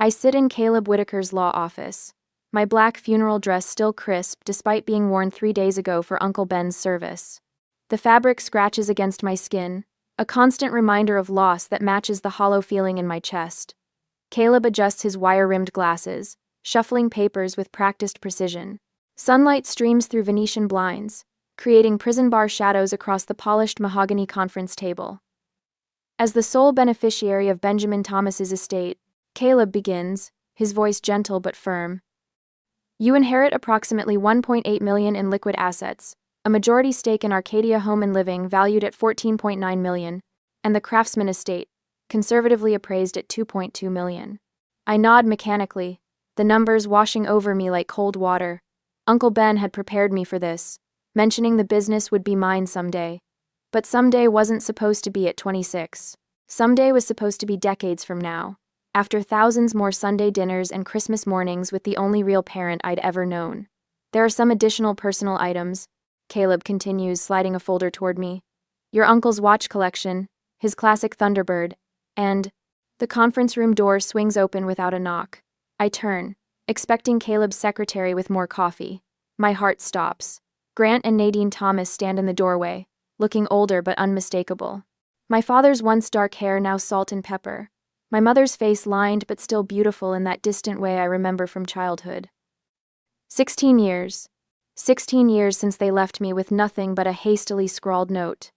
I sit in Caleb Whitaker's law office. My black funeral dress still crisp despite being worn 3 days ago for Uncle Ben's service. The fabric scratches against my skin, a constant reminder of loss that matches the hollow feeling in my chest. Caleb adjusts his wire-rimmed glasses, shuffling papers with practiced precision. Sunlight streams through Venetian blinds, creating prison bar shadows across the polished mahogany conference table. As the sole beneficiary of Benjamin Thomas's estate, Caleb begins, his voice gentle but firm. You inherit approximately $1.8 million in liquid assets, a majority stake in Arcadia Home and Living valued at $14.9 million, and the Craftsman estate, conservatively appraised at $2.2 million. I nod mechanically, the numbers washing over me like cold water. Uncle Ben had prepared me for this, mentioning the business would be mine someday. But someday wasn't supposed to be at 26. Someday was supposed to be decades from now, after thousands more Sunday dinners and Christmas mornings with the only real parent I'd ever known. There are some additional personal items, Caleb continues, sliding a folder toward me. Your uncle's watch collection, his classic Thunderbird, and the conference room door swings open without a knock. I turn, expecting Caleb's secretary with more coffee. My heart stops. Grant and Nadine Thomas stand in the doorway, looking older but unmistakable. My father's once dark hair now salt and pepper. My mother's face lined but still beautiful in that distant way I remember from childhood. 16 years. 16 years since they left me with nothing but a hastily scrawled note.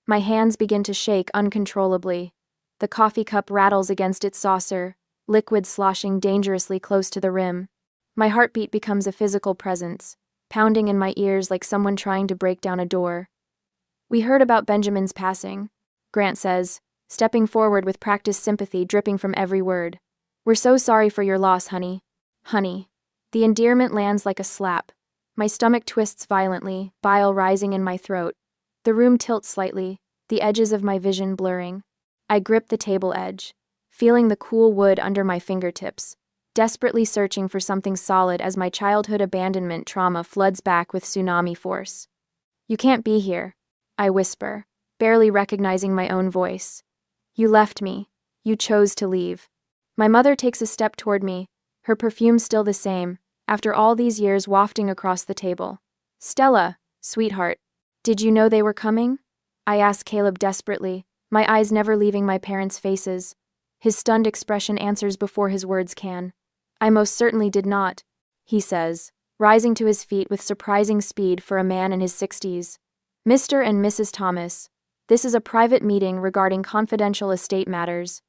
My hands begin to shake uncontrollably. The coffee cup rattles against its saucer, liquid sloshing dangerously close to the rim. My heartbeat becomes a physical presence, pounding in my ears like someone trying to break down a door. We heard about Benjamin's passing, Grant says, stepping forward with practiced sympathy dripping from every word. We're so sorry for your loss, honey. Honey. The endearment lands like a slap. My stomach twists violently, bile rising in my throat. The room tilts slightly, the edges of my vision blurring. I grip the table edge, feeling the cool wood under my fingertips, desperately searching for something solid as my childhood abandonment trauma floods back with tsunami force. You can't be here, I whisper, barely recognizing my own voice. You left me. You chose to leave. My mother takes a step toward me, her perfume still the same, after all these years wafting across the table. Stella, sweetheart, did you know they were coming? I ask Caleb desperately, my eyes never leaving my parents' faces. His stunned expression answers before his words can. I most certainly did not, he says, rising to his feet with surprising speed for a man in his 60s. Mr. and Mrs. Thomas, this is a private meeting regarding confidential estate matters.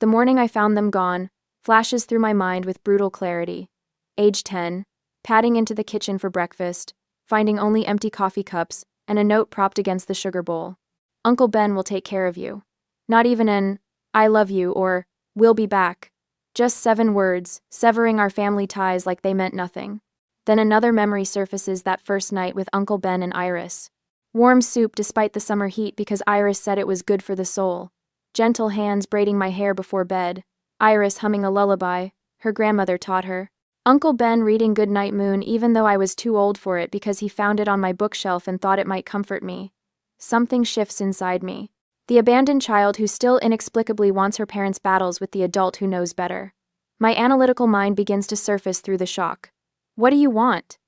The morning I found them gone flashes through my mind with brutal clarity. Age 10, padding into the kitchen for breakfast, finding only empty coffee cups and a note propped against the sugar bowl. Uncle Ben will take care of you. Not even an, I love you or, we'll be back. Just 7 words, severing our family ties like they meant nothing. Then another memory surfaces, that first night with Uncle Ben and Iris. Warm soup despite the summer heat because Iris said it was good for the soul. Gentle hands braiding my hair before bed. Iris humming a lullaby her grandmother taught her. Uncle Ben reading Goodnight Moon even though I was too old for it because he found it on my bookshelf and thought it might comfort me. Something shifts inside me. The abandoned child who still inexplicably wants her parents' battles with the adult who knows better. My analytical mind begins to surface through the shock. What do you want?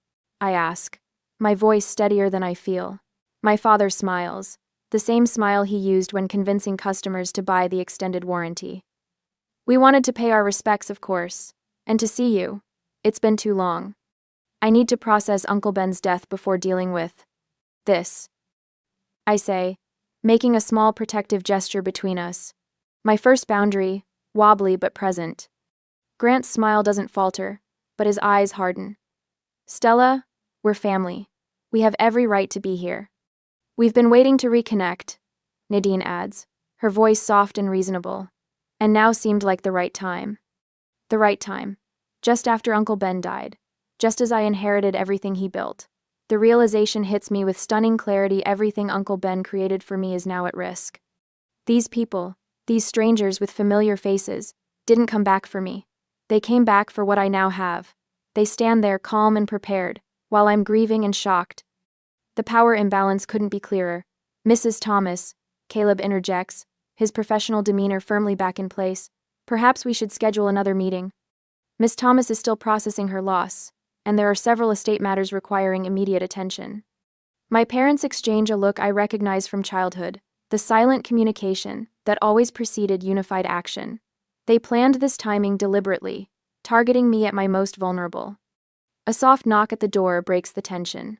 I ask, my voice steadier than I feel. My father smiles, the same smile he used when convincing customers to buy the extended warranty. We wanted to pay our respects, of course, and to see you. It's been too long. I need to process Uncle Ben's death before dealing with this, I say, making a small protective gesture between us. My first boundary, wobbly but present. Grant's smile doesn't falter, but his eyes harden. Stella, we're family. We have every right to be here. We've been waiting to reconnect, Nadine adds, her voice soft and reasonable, and now seemed like the right time. The right time. Just after Uncle Ben died, just as I inherited everything he built. The realization hits me with stunning clarity: everything Uncle Ben created for me is now at risk. These people, these strangers with familiar faces, didn't come back for me. They came back for what I now have. They stand there calm and prepared, while I'm grieving and shocked. The power imbalance couldn't be clearer. Mrs. Thomas, Caleb interjects, his professional demeanor firmly back in place. Perhaps we should schedule another meeting. Miss Thomas is still processing her loss, and there are several estate matters requiring immediate attention. My parents exchange a look I recognize from childhood, the silent communication that always preceded unified action. They planned this timing deliberately, targeting me at my most vulnerable. A soft knock at the door breaks the tension.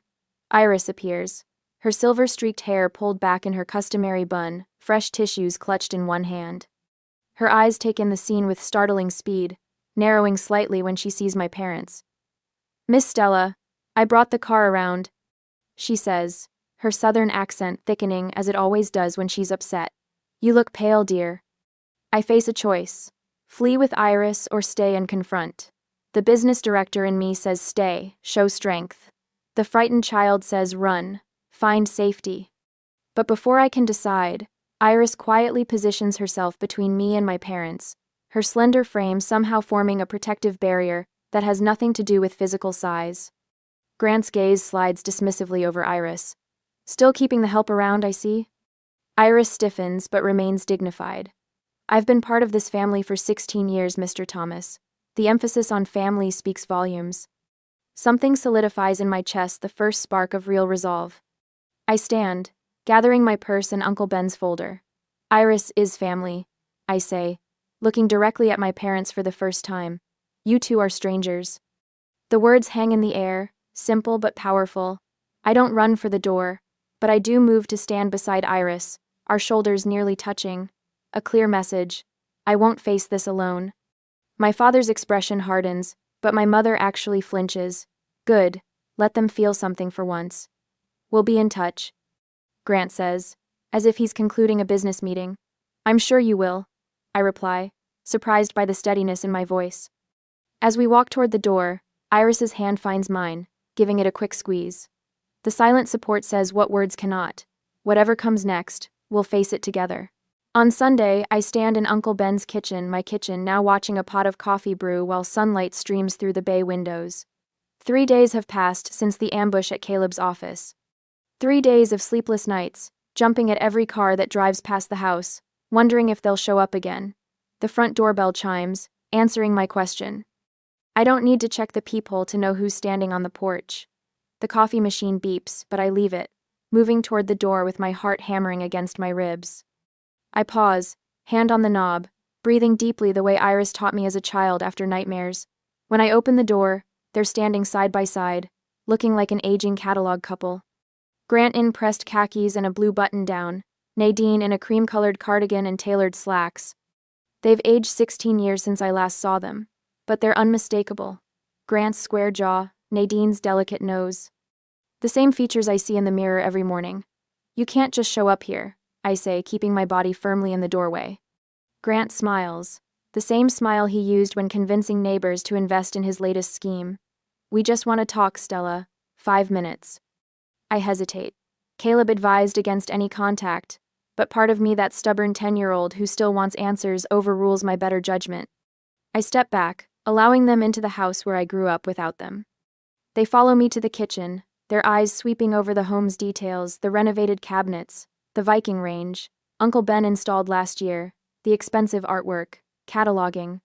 Iris appears, her silver-streaked hair pulled back in her customary bun, fresh tissues clutched in one hand. Her eyes take in the scene with startling speed, narrowing slightly when she sees my parents. "Miss Stella, I brought the car around," she says, her southern accent thickening as it always does when she's upset. "You look pale, dear." I face a choice: flee with Iris or stay and confront. The business director in me says stay, show strength. The frightened child says run, find safety. But before I can decide, Iris quietly positions herself between me and my parents, her slender frame somehow forming a protective barrier that has nothing to do with physical size. Grant's gaze slides dismissively over Iris. "Still keeping the help around, I see?" Iris stiffens but remains dignified. "I've been part of this family for 16 years, Mr. Thomas. The emphasis on family speaks volumes." Something solidifies in my chest, the first spark of real resolve. I stand, gathering my purse and Uncle Ben's folder. "Iris is family," I say, looking directly at my parents for the first time. "You two are strangers." The words hang in the air, simple but powerful. I don't run for the door, but I do move to stand beside Iris, our shoulders nearly touching. A clear message: I won't face this alone. My father's expression hardens, but my mother actually flinches. "Good, let them feel something for once. We'll be in touch," Grant says, as if he's concluding a business meeting. "I'm sure you will," I reply, surprised by the steadiness in my voice. As we walk toward the door, Iris's hand finds mine, giving it a quick squeeze. The silent support says what words cannot. Whatever comes next, we'll face it together. On Sunday, I stand in Uncle Ben's kitchen, my kitchen, now watching a pot of coffee brew while sunlight streams through the bay windows. 3 days have passed since the ambush at Caleb's office. 3 days of sleepless nights, jumping at every car that drives past the house, wondering if they'll show up again. The front doorbell chimes, answering my question. I don't need to check the peephole to know who's standing on the porch. The coffee machine beeps, but I leave it, moving toward the door with my heart hammering against my ribs. I pause, hand on the knob, breathing deeply the way Iris taught me as a child after nightmares. When I open the door, they're standing side by side, looking like an aging catalog couple. Grant in pressed khakis and a blue button-down, Nadine in a cream-colored cardigan and tailored slacks. They've aged 16 years since I last saw them, but they're unmistakable. Grant's square jaw, Nadine's delicate nose. The same features I see in the mirror every morning. "You can't just show up here," I say, keeping my body firmly in the doorway. Grant smiles, the same smile he used when convincing neighbors to invest in his latest scheme. "We just want to talk, Stella. 5 minutes." I hesitate. Caleb advised against any contact, but part of me, that stubborn 10-year-old who still wants answers, overrules my better judgment. I step back, allowing them into the house where I grew up without them. They follow me to the kitchen, their eyes sweeping over the home's details, the renovated cabinets, the Viking range, Uncle Ben installed last year, the expensive artwork, cataloging.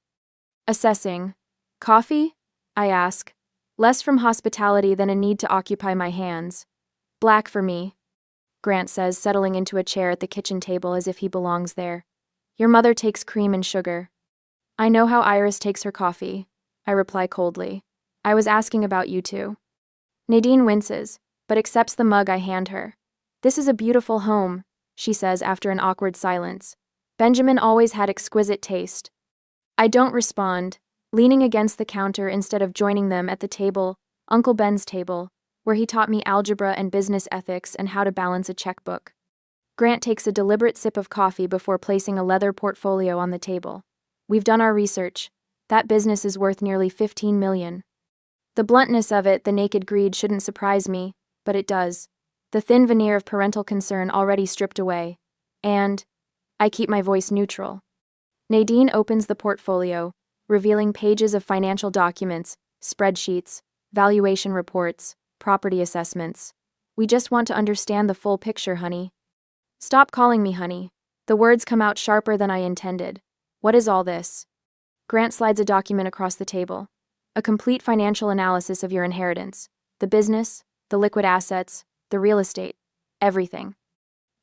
Assessing. "Coffee?" I ask, less from hospitality than a need to occupy my hands. "Black for me," Grant says, settling into a chair at the kitchen table as if he belongs there. "Your mother takes cream and sugar." "I know how Iris takes her coffee," I reply coldly. "I was asking about you two." Nadine winces, but accepts the mug I hand her. "This is a beautiful home," she says after an awkward silence. "Benjamin always had exquisite taste." I don't respond, leaning against the counter instead of joining them at the table, Uncle Ben's table, where he taught me algebra and business ethics and how to balance a checkbook. Grant takes a deliberate sip of coffee before placing a leather portfolio on the table. "We've done our research. That business is worth nearly $15 million. The bluntness of it, the naked greed, shouldn't surprise me, but it does. The thin veneer of parental concern already stripped away. And I keep my voice neutral. Nadine opens the portfolio, revealing pages of financial documents, spreadsheets, valuation reports, property assessments. "We just want to understand the full picture, honey." "Stop calling me honey." The words come out sharper than I intended. "What is all this?" Grant slides a document across the table. A complete financial analysis of your inheritance. The business, the liquid assets, the real estate, everything.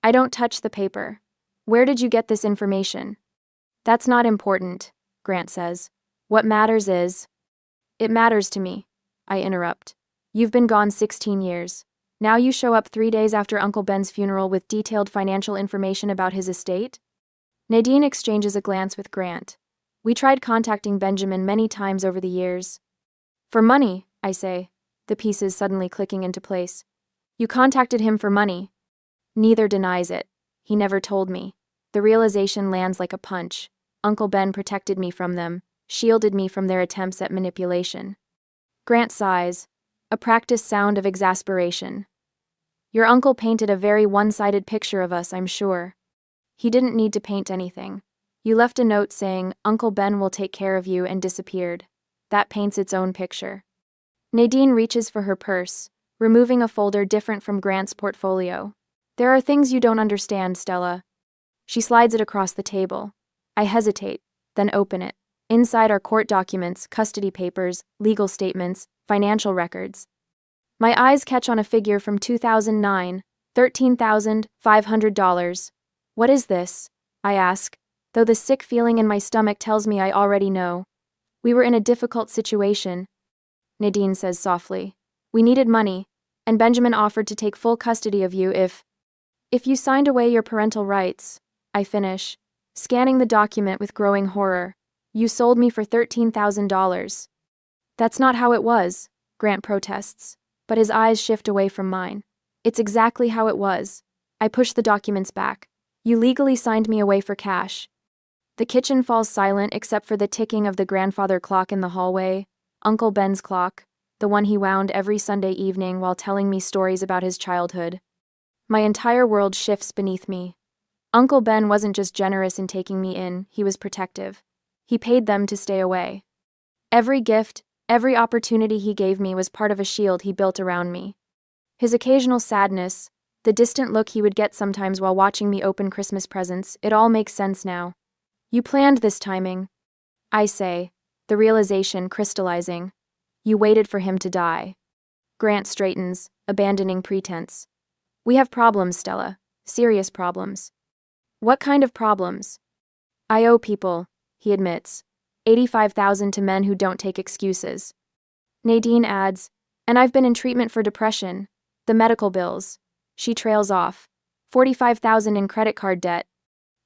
I don't touch the paper. Where did you get this information? That's not important, Grant says. What matters is... It matters to me, I interrupt. You've been gone 16 years. Now you show up 3 days after Uncle Ben's funeral with detailed financial information about his estate? Nadine exchanges a glance with Grant. We tried contacting Benjamin many times over the years. For money, I say, the pieces suddenly clicking into place. You contacted him for money. Neither denies it. He never told me. The realization lands like a punch. Uncle Ben protected me from them, shielded me from their attempts at manipulation. Grant sighs, a practiced sound of exasperation. Your uncle painted a very one-sided picture of us, I'm sure. He didn't need to paint anything. You left a note saying, Uncle Ben will take care of you, and disappeared. That paints its own picture. Nadine reaches for her purse, removing a folder different from Grant's portfolio. There are things you don't understand, Stella. She slides it across the table. I hesitate, then open it. Inside are court documents, custody papers, legal statements, financial records. My eyes catch on a figure from 2009, $13,500. What is this? I ask, though the sick feeling in my stomach tells me I already know. We were in a difficult situation, Nadine says softly. We needed money, and Benjamin offered to take full custody of you if you signed away your parental rights, I finish, scanning the document with growing horror. You sold me for $13,000. That's not how it was, Grant protests, but his eyes shift away from mine. It's exactly how it was. I push the documents back. You legally signed me away for cash. The kitchen falls silent except for the ticking of the grandfather clock in the hallway, Uncle Ben's clock, the one he wound every Sunday evening while telling me stories about his childhood. My entire world shifts beneath me. Uncle Ben wasn't just generous in taking me in, he was protective. He paid them to stay away. Every gift, every opportunity he gave me was part of a shield he built around me. His occasional sadness, the distant look he would get sometimes while watching me open Christmas presents, it all makes sense now. You planned this timing, I say, the realization crystallizing. You waited for him to die. Grant straightens, abandoning pretense. We have problems, Stella. Serious problems. What kind of problems? I owe people, he admits. $85,000 to men who don't take excuses. Nadine adds, and I've been in treatment for depression. The medical bills. She trails off. $45,000 in credit card debt.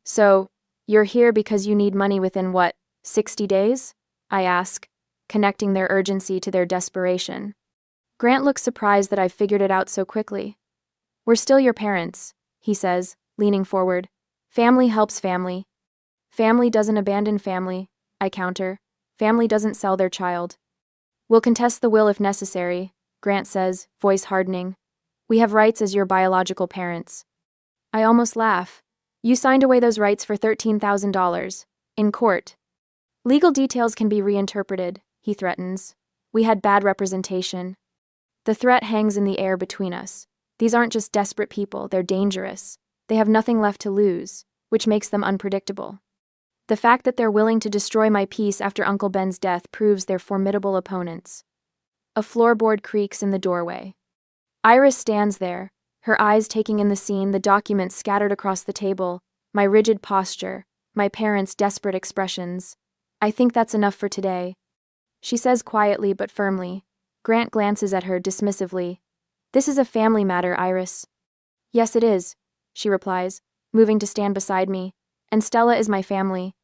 So, you're here because you need money within what, 60 days? I ask, connecting their urgency to their desperation. Grant looks surprised that I've figured it out so quickly. We're still your parents, he says, leaning forward. Family helps family. Family doesn't abandon family, I counter. Family doesn't sell their child. We'll contest the will if necessary, Grant says, voice hardening. We have rights as your biological parents. I almost laugh. You signed away those rights for $13,000. In court. Legal details can be reinterpreted, he threatens. We had bad representation. The threat hangs in the air between us. These aren't just desperate people, they're dangerous. They have nothing left to lose, which makes them unpredictable. The fact that they're willing to destroy my peace after Uncle Ben's death proves they're formidable opponents. A floorboard creaks in the doorway. Iris stands there, her eyes taking in the scene, the documents scattered across the table, my rigid posture, my parents' desperate expressions. I think that's enough for today, she says quietly but firmly. Grant glances at her dismissively. This is a family matter, Iris. Yes, it is, she replies, moving to stand beside me, and Stella is my family.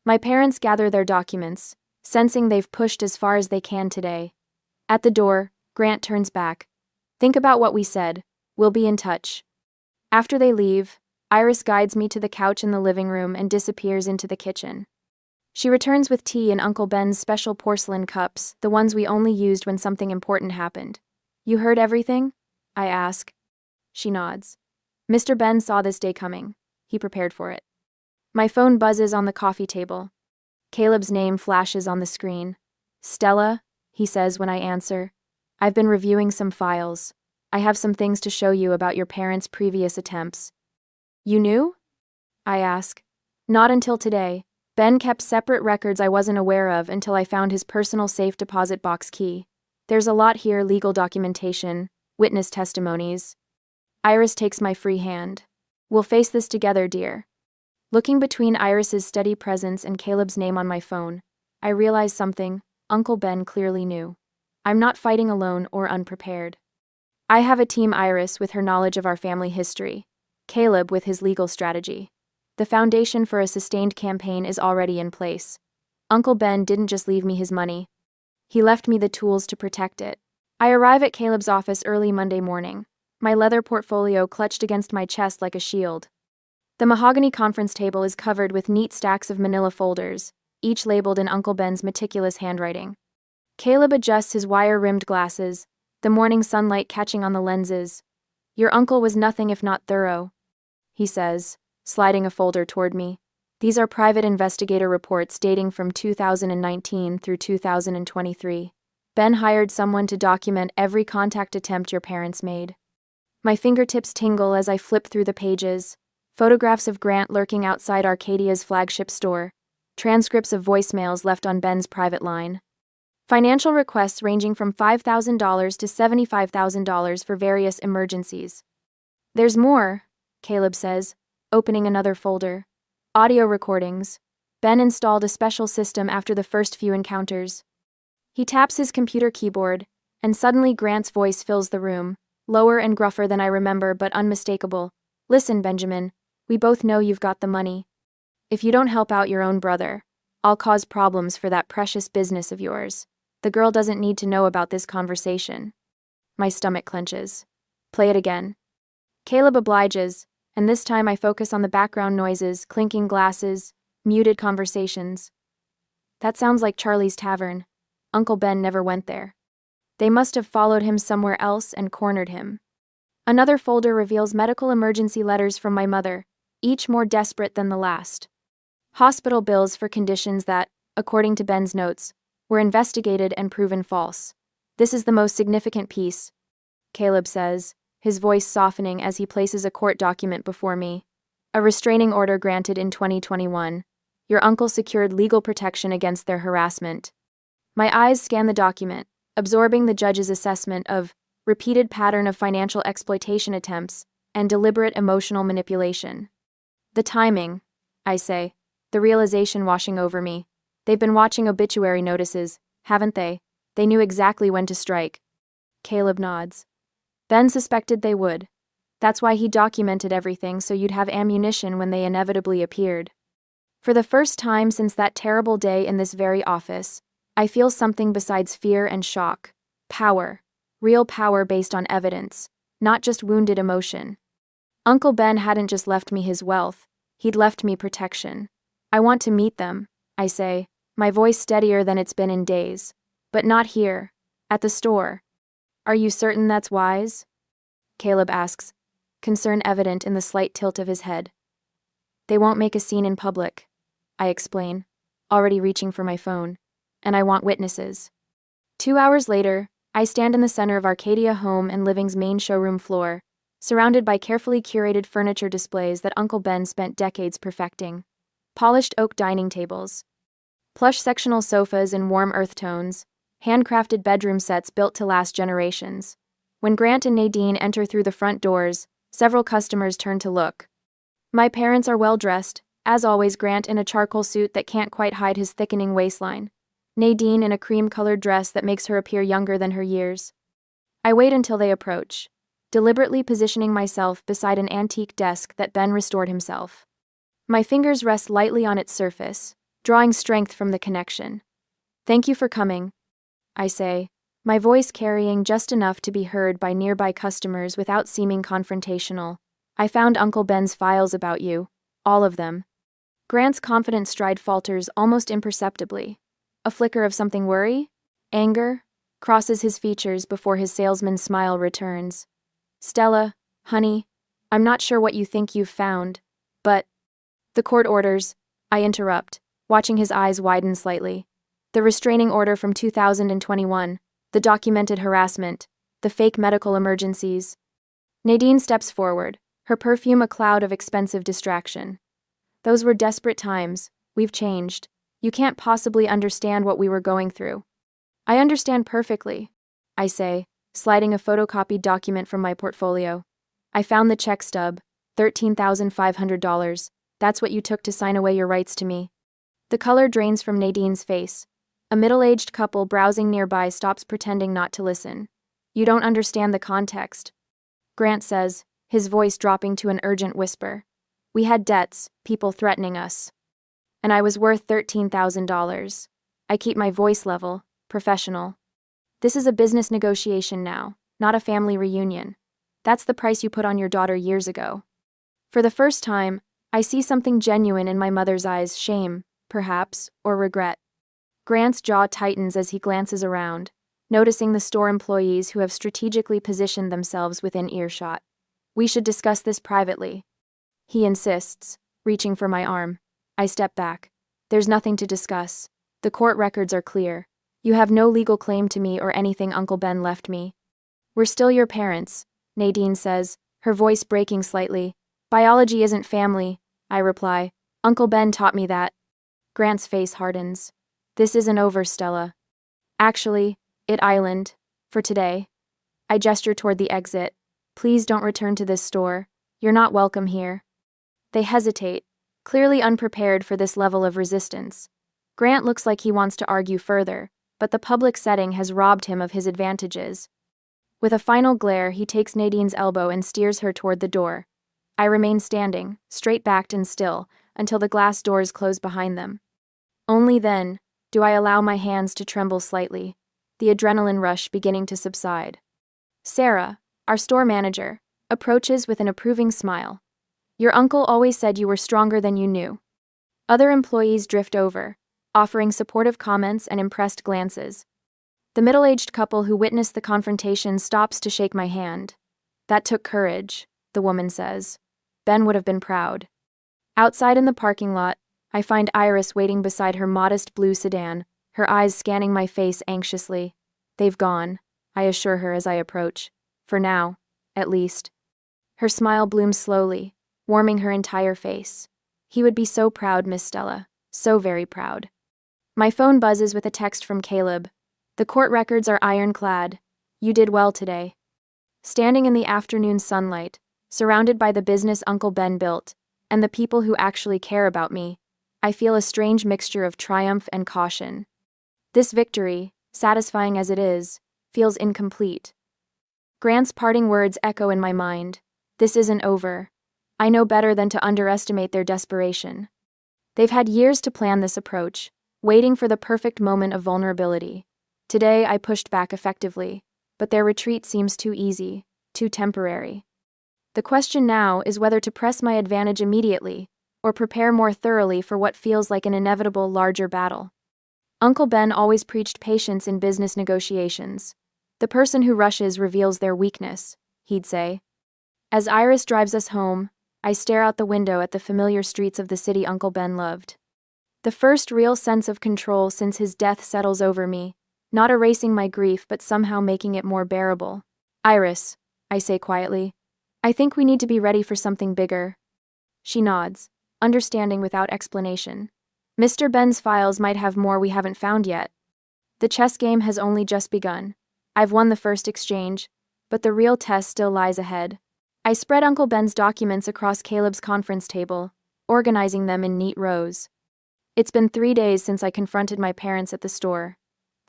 My parents gather their documents, sensing they've pushed as far as they can today. At the door, Grant turns back. Think about what we said. We'll be in touch. After they leave, Iris guides me to the couch in the living room and disappears into the kitchen. She returns with tea in Uncle Ben's special porcelain cups, the ones we only used when something important happened. You heard everything? I ask. She nods. Mr. Ben saw this day coming. He prepared for it. My phone buzzes on the coffee table. Caleb's name flashes on the screen. Stella, he says when I answer. I've been reviewing some files. I have some things to show you about your parents' previous attempts. You knew? I ask. Not until today. Ben kept separate records I wasn't aware of until I found his personal safe deposit box key. There's a lot here: legal documentation, witness testimonies. Iris takes my free hand. We'll face this together, dear. Looking between Iris's steady presence and Caleb's name on my phone, I realize something Uncle Ben clearly knew. I'm not fighting alone or unprepared. I have a team: Iris with her knowledge of our family history, Caleb with his legal strategy. The foundation for a sustained campaign is already in place. Uncle Ben didn't just leave me his money. He left me the tools to protect it. I arrive at Caleb's office early Monday morning, my leather portfolio clutched against my chest like a shield. The mahogany conference table is covered with neat stacks of manila folders, each labeled in Uncle Ben's meticulous handwriting. Caleb adjusts his wire-rimmed glasses, the morning sunlight catching on the lenses. "Your uncle was nothing if not thorough," he says, sliding a folder toward me. "These are private investigator reports dating from 2019 through 2023. Ben hired someone to document every contact attempt your parents made." My fingertips tingle as I flip through the pages. Photographs of Grant lurking outside Arcadia's flagship store. Transcripts of voicemails left on Ben's private line. Financial requests ranging from $5,000 to $75,000 for various emergencies. "There's more," Caleb says, opening another folder. Audio recordings. Ben installed a special system after the first few encounters. He taps his computer keyboard, and suddenly Grant's voice fills the room, lower and gruffer than I remember but unmistakable. "Listen, Benjamin, we both know you've got the money. If you don't help out your own brother, I'll cause problems for that precious business of yours. The girl doesn't need to know about this conversation." My stomach clenches. "Play it again." Caleb obliges, and this time I focus on the background noises: clinking glasses, muted conversations. "That sounds like Charlie's Tavern. Uncle Ben never went there. They must have followed him somewhere else and cornered him." Another folder reveals medical emergency letters from my mother, each more desperate than the last. Hospital bills for conditions that, according to Ben's notes, were investigated and proven false. "This is the most significant piece," Caleb says, his voice softening as he places a court document before me. "A restraining order granted in 2021. Your uncle secured legal protection against their harassment." My eyes scan the document, absorbing the judge's assessment of repeated pattern of financial exploitation attempts and deliberate emotional manipulation. "The timing," I say, the realization washing over me. "They've been watching obituary notices, haven't they? They knew exactly when to strike." Caleb nods. "Ben suspected they would. That's why he documented everything, so you'd have ammunition when they inevitably appeared." For the first time since that terrible day in this very office, I feel something besides fear and shock. Power. Real power based on evidence, not just wounded emotion. Uncle Ben hadn't just left me his wealth, he'd left me protection. "I want to meet them," I say, my voice steadier than it's been in days. "But not here. At the store." "Are you certain that's wise?" Caleb asks, concern evident in the slight tilt of his head. "They won't make a scene in public," I explain, already reaching for my phone. "And I want witnesses." 2 hours later, I stand in the center of Arcadia Home and Living's main showroom floor, surrounded by carefully curated furniture displays that Uncle Ben spent decades perfecting. Polished oak dining tables, plush sectional sofas in warm earth tones, handcrafted bedroom sets built to last generations. When Grant and Nadine enter through the front doors, several customers turn to look. My parents are well dressed, as always. Grant in a charcoal suit that can't quite hide his thickening waistline. Nadine in a cream-colored dress that makes her appear younger than her years. I wait until they approach, deliberately positioning myself beside an antique desk that Ben restored himself. My fingers rest lightly on its surface, drawing strength from the connection. "Thank you for coming," I say, my voice carrying just enough to be heard by nearby customers without seeming confrontational. "I found Uncle Ben's files about you, all of them." Grant's confident stride falters almost imperceptibly. A flicker of something: worry? Anger? Crosses his features before his salesman's smile returns. "Stella, honey, I'm not sure what you think you've found, but—" "The court orders," I interrupt, watching his eyes widen slightly. "The restraining order from 2021, the documented harassment, the fake medical emergencies." Nadine steps forward, her perfume a cloud of expensive distraction. "Those were desperate times. We've changed. You can't possibly understand what we were going through. I understand perfectly, I say, sliding a photocopied document from my portfolio. I found the check stub, $13,500. That's what you took to sign away your rights to me. The color drains from Nadine's face. A middle-aged couple browsing nearby stops pretending not to listen. You don't understand the context, Grant says, his voice dropping to an urgent whisper. We had debts, people threatening us. And I was worth $13,000. I keep my voice level, professional. This is a business negotiation now, not a family reunion. That's the price you put on your daughter years ago. For the first time, I see something genuine in my mother's eyes, shame, perhaps, or regret. Grant's jaw tightens as he glances around, noticing the store employees who have strategically positioned themselves within earshot. We should discuss this privately, he insists, reaching for my arm. I step back. There's nothing to discuss. The court records are clear. You have no legal claim to me or anything Uncle Ben left me. We're still your parents, Nadine says, her voice breaking slightly. Biology isn't family, I reply. Uncle Ben taught me that. Grant's face hardens. This isn't over, Stella. Actually, it island. For today. I gesture toward the exit. Please don't return to this store. You're not welcome here. They hesitate, clearly unprepared for this level of resistance. Grant looks like he wants to argue further, but the public setting has robbed him of his advantages. With a final glare, he takes Nadine's elbow and steers her toward the door. I remain standing, straight-backed and still, until the glass doors close behind them. Only then do I allow my hands to tremble slightly, the adrenaline rush beginning to subside. Sarah, our store manager, approaches with an approving smile. Your uncle always said you were stronger than you knew. Other employees drift over, offering supportive comments and impressed glances. The middle-aged couple who witnessed the confrontation stops to shake my hand. That took courage, the woman says. Ben would have been proud. Outside in the parking lot, I find Iris waiting beside her modest blue sedan, her eyes scanning my face anxiously. They've gone, I assure her as I approach. For now, at least. Her smile blooms slowly, warming her entire face. He would be so proud, Miss Stella. So very proud. My phone buzzes with a text from Caleb. The court records are ironclad. You did well today. Standing in the afternoon sunlight, surrounded by the business Uncle Ben built, and the people who actually care about me, I feel a strange mixture of triumph and caution. This victory, satisfying as it is, feels incomplete. Grant's parting words echo in my mind. This isn't over. I know better than to underestimate their desperation. They've had years to plan this approach, waiting for the perfect moment of vulnerability. Today I pushed back effectively, but their retreat seems too easy, too temporary. The question now is whether to press my advantage immediately, or prepare more thoroughly for what feels like an inevitable larger battle. Uncle Ben always preached patience in business negotiations. The person who rushes reveals their weakness, he'd say. As Iris drives us home, I stare out the window at the familiar streets of the city Uncle Ben loved. The first real sense of control since his death settles over me, not erasing my grief but somehow making it more bearable. Iris, I say quietly, I think we need to be ready for something bigger. She nods, understanding without explanation. Mr. Ben's files might have more we haven't found yet. The chess game has only just begun. I've won the first exchange, but the real test still lies ahead. I spread Uncle Ben's documents across Caleb's conference table, organizing them in neat rows. It's been 3 days since I confronted my parents at the store.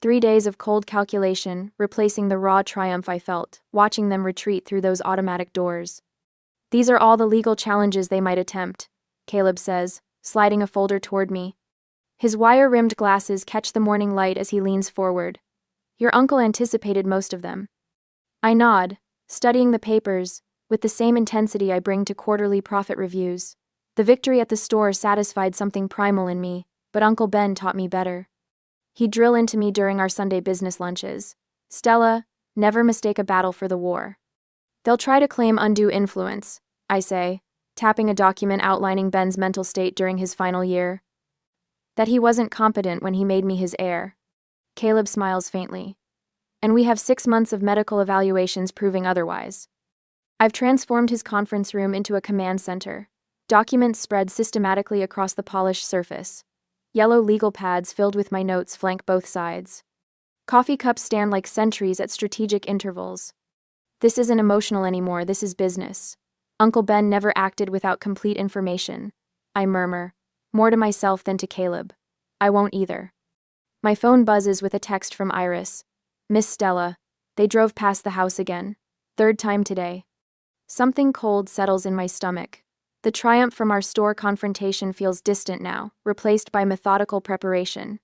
3 days of cold calculation, replacing the raw triumph I felt, watching them retreat through those automatic doors. These are all the legal challenges they might attempt, Caleb says, sliding a folder toward me. His wire-rimmed glasses catch the morning light as he leans forward. Your uncle anticipated most of them. I nod, studying the papers, with the same intensity I bring to quarterly profit reviews. The victory at the store satisfied something primal in me, but Uncle Ben taught me better. He'd drill into me during our Sunday business lunches. Stella, never mistake a battle for the war. They'll try to claim undue influence, I say, tapping a document outlining Ben's mental state during his final year. That he wasn't competent when he made me his heir. Caleb smiles faintly. And we have 6 months of medical evaluations proving otherwise. I've transformed his conference room into a command center. Documents spread systematically across the polished surface. Yellow legal pads filled with my notes flank both sides. Coffee cups stand like sentries at strategic intervals. This isn't emotional anymore, this is business. Uncle Ben never acted without complete information. I murmur, more to myself than to Caleb. I won't either. My phone buzzes with a text from Iris. Miss Stella. They drove past the house again. Third time today. Something cold settles in my stomach. The triumph from our store confrontation feels distant now, replaced by methodical preparation.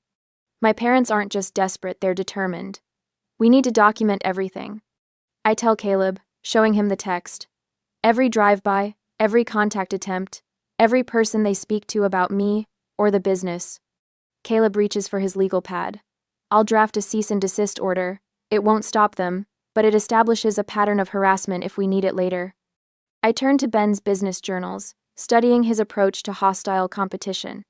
My parents aren't just desperate, they're determined. We need to document everything. I tell Caleb, showing him the text. Every drive-by, every contact attempt, every person they speak to about me or the business. Caleb reaches for his legal pad. I'll draft a cease and desist order. It won't stop them, but it establishes a pattern of harassment if we need it later. I turn to Ben's business journals, studying his approach to hostile competition.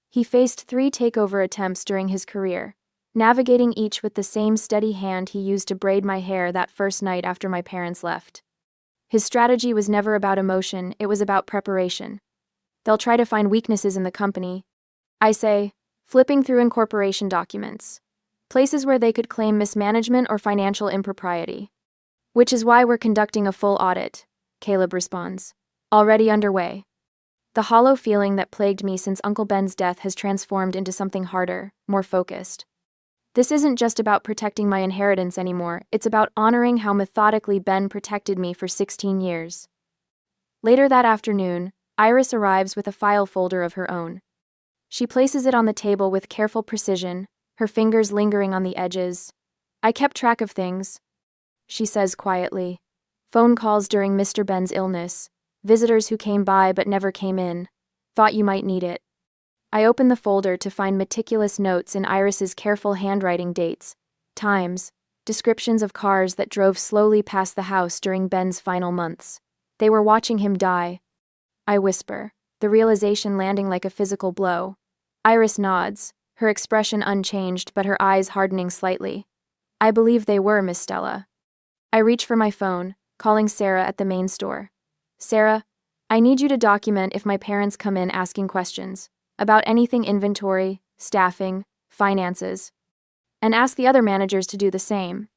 He faced 3 takeover attempts during his career, navigating each with the same steady hand he used to braid my hair that first night after my parents left. His strategy was never about emotion, it was about preparation. They'll try to find weaknesses in the company, I say, flipping through incorporation documents. Places where they could claim mismanagement or financial impropriety. Which is why we're conducting a full audit, Caleb responds. Already underway. The hollow feeling that plagued me since Uncle Ben's death has transformed into something harder, more focused. This isn't just about protecting my inheritance anymore, it's about honoring how methodically Ben protected me for 16 years. Later that afternoon, Iris arrives with a file folder of her own. She places it on the table with careful precision, her fingers lingering on the edges. I kept track of things, she says quietly. Phone calls during Mr. Ben's illness, visitors who came by but never came in. Thought you might need it. I open the folder to find meticulous notes in Iris's careful handwriting, dates, times, descriptions of cars that drove slowly past the house during Ben's final months. They were watching him die. I whisper, the realization landing like a physical blow. Iris nods, her expression unchanged but her eyes hardening slightly. I believe they were, Miss Stella. I reach for my phone, calling Sarah at the main store. Sarah, I need you to document if my parents come in asking questions about anything inventory, staffing, finances. And ask the other managers to do the same.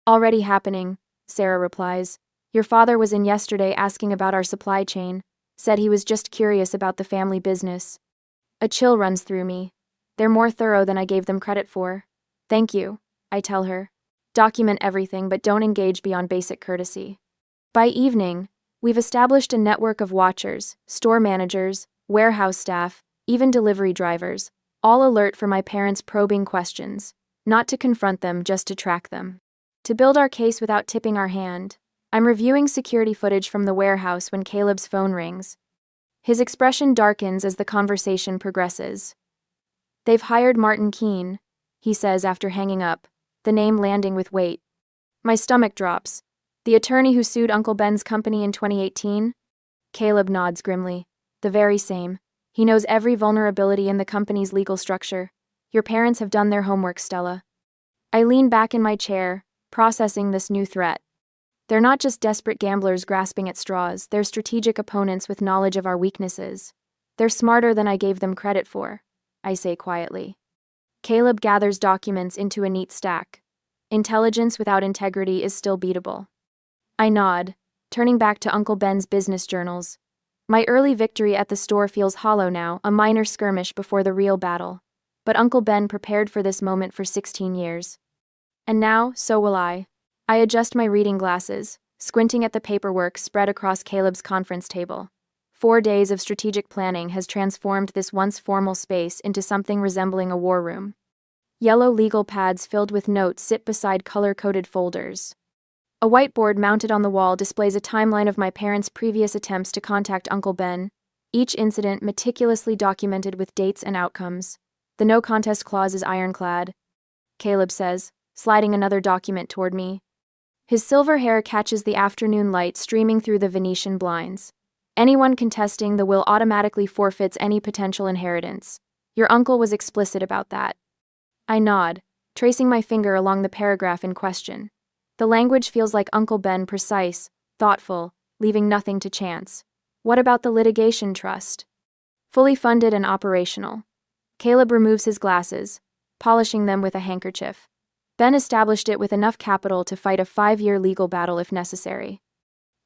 Already happening, Sarah replies. Your father was in yesterday asking about our supply chain, said he was just curious about the family business. A chill runs through me. They're more thorough than I gave them credit for. Thank you, I tell her. Document everything but don't engage beyond basic courtesy. By evening, we've established a network of watchers, store managers, warehouse staff, even delivery drivers, all alert for my parents' probing questions, not to confront them, just to track them. To build our case without tipping our hand, I'm reviewing security footage from the warehouse when Caleb's phone rings. His expression darkens as the conversation progresses. They've hired Martin Keene, he says after hanging up, the name landing with weight. My stomach drops. The attorney who sued Uncle Ben's company in 2018? Caleb nods grimly. The very same. He knows every vulnerability in the company's legal structure. Your parents have done their homework, Stella. I lean back in my chair, processing this new threat. They're not just desperate gamblers grasping at straws, they're strategic opponents with knowledge of our weaknesses. They're smarter than I gave them credit for, I say quietly. Caleb gathers documents into a neat stack. Intelligence without integrity is still beatable. I nod, turning back to Uncle Ben's business journals. My early victory at the store feels hollow now, a minor skirmish before the real battle. But Uncle Ben prepared for this moment for 16 years. And now, so will I. I adjust my reading glasses, squinting at the paperwork spread across Caleb's conference table. 4 days of strategic planning has transformed this once formal space into something resembling a war room. Yellow legal pads filled with notes sit beside color-coded folders. A whiteboard mounted on the wall displays a timeline of my parents' previous attempts to contact Uncle Ben, each incident meticulously documented with dates and outcomes. The no contest clause is ironclad, Caleb says, sliding another document toward me. His silver hair catches the afternoon light streaming through the Venetian blinds. Anyone contesting the will automatically forfeits any potential inheritance. Your uncle was explicit about that. I nod, tracing my finger along the paragraph in question. The language feels like Uncle Ben, precise, thoughtful, leaving nothing to chance. What about the litigation trust? Fully funded and operational. Caleb removes his glasses, polishing them with a handkerchief. Ben established it with enough capital to fight a 5-year legal battle if necessary.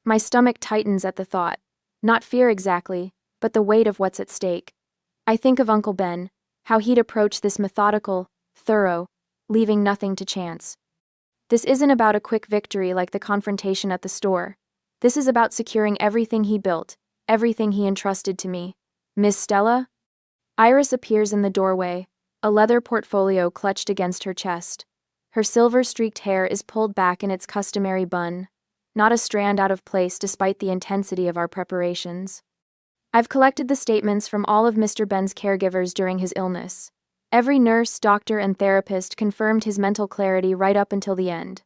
My stomach tightens at the thought. Not fear exactly, but the weight of what's at stake. I think of Uncle Ben, how he'd approach this methodical, thorough, leaving nothing to chance. This isn't about a quick victory like the confrontation at the store. This is about securing everything he built, everything he entrusted to me. Miss Stella? Iris appears in the doorway, a leather portfolio clutched against her chest. Her silver-streaked hair is pulled back in its customary bun, not a strand out of place despite the intensity of our preparations. I've collected the statements from all of Mr. Ben's caregivers during his illness. Every nurse, doctor, and therapist confirmed his mental clarity right up until the end.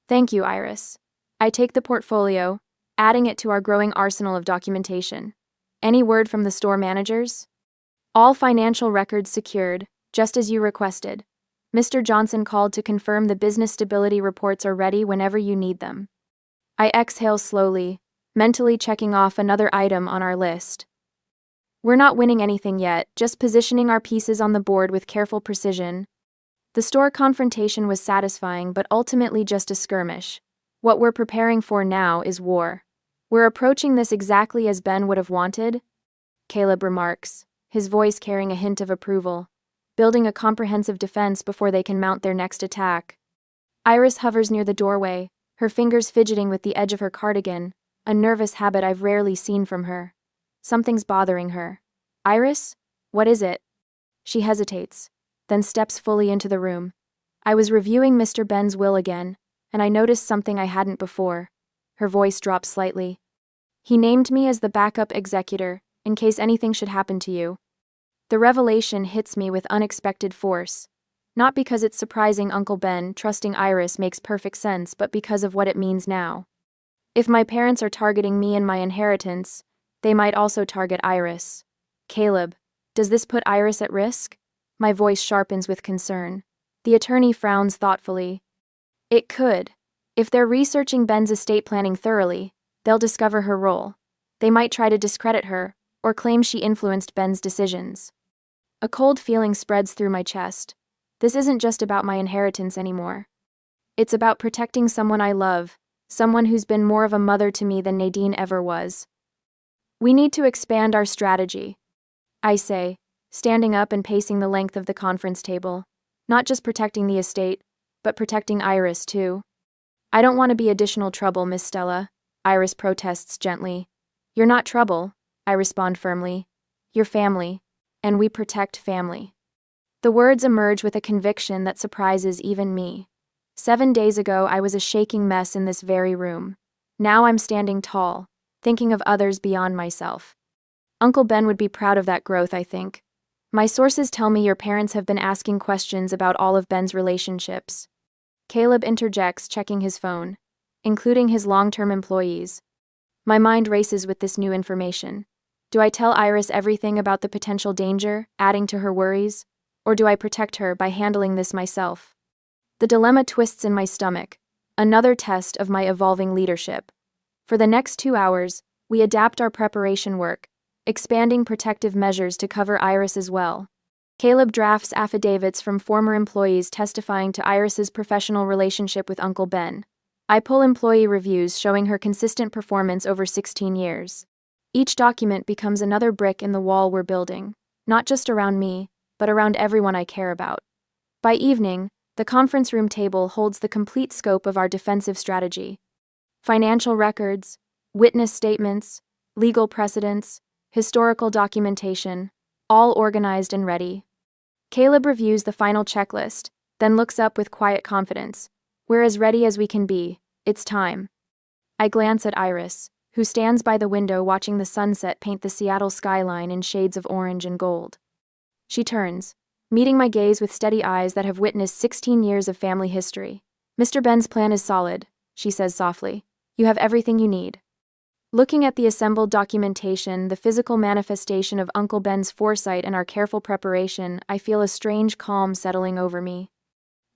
Thank you, Iris. I take the portfolio, adding it to our growing arsenal of documentation. Any word from the store managers? All financial records secured, just as you requested. Mr. Johnson called to confirm the business stability reports are ready whenever you need them. I exhale slowly, mentally checking off another item on our list. We're not winning anything yet, just positioning our pieces on the board with careful precision. The store confrontation was satisfying but ultimately just a skirmish. What we're preparing for now is war. We're approaching this exactly as Ben would have wanted, Caleb remarks, his voice carrying a hint of approval, building a comprehensive defense before they can mount their next attack. Iris hovers near the doorway, her fingers fidgeting with the edge of her cardigan, a nervous habit I've rarely seen from her. Something's bothering her. Iris? What is it? She hesitates, then steps fully into the room. I was reviewing Mr. Ben's will again, and I noticed something I hadn't before. Her voice drops slightly. He named me as the backup executor, in case anything should happen to you. The revelation hits me with unexpected force. Not because it's surprising Uncle Ben trusting Iris makes perfect sense, but because of what it means now. If my parents are targeting me and my inheritance, they might also target Iris. Caleb, does this put Iris at risk? My voice sharpens with concern. The attorney frowns thoughtfully. It could. If they're researching Ben's estate planning thoroughly, they'll discover her role. They might try to discredit her, or claim she influenced Ben's decisions. A cold feeling spreads through my chest. This isn't just about my inheritance anymore. It's about protecting someone I love, someone who's been more of a mother to me than Nadine ever was. We need to expand our strategy, I say, standing up and pacing the length of the conference table. Not just protecting the estate, but protecting Iris too. I don't want to be additional trouble, Miss Stella, Iris protests gently. You're not trouble, I respond firmly. You're family, and we protect family. The words emerge with a conviction that surprises even me. 7 days ago, I was a shaking mess in this very room. Now I'm standing tall, thinking of others beyond myself. Uncle Ben would be proud of that growth, I think. My sources tell me your parents have been asking questions about all of Ben's relationships. Caleb interjects, checking his phone, including his long-term employees. My mind races with this new information. Do I tell Iris everything about the potential danger, adding to her worries? Or do I protect her by handling this myself? The dilemma twists in my stomach, another test of my evolving leadership. For the next 2 hours, we adapt our preparation work, expanding protective measures to cover Iris as well. Caleb drafts affidavits from former employees testifying to Iris's professional relationship with Uncle Ben. I pull employee reviews showing her consistent performance over 16 years. Each document becomes another brick in the wall we're building, not just around me, but around everyone I care about. By evening, the conference room table holds the complete scope of our defensive strategy. Financial records, witness statements, legal precedents, historical documentation, all organized and ready. Caleb reviews the final checklist, then looks up with quiet confidence. We're as ready as we can be. It's time. I glance at Iris, who stands by the window watching the sunset paint the Seattle skyline in shades of orange and gold. She turns, meeting my gaze with steady eyes that have witnessed 16 years of family history. Mr. Ben's plan is solid, she says softly. You have everything you need. Looking at the assembled documentation, the physical manifestation of Uncle Ben's foresight and our careful preparation, I feel a strange calm settling over me.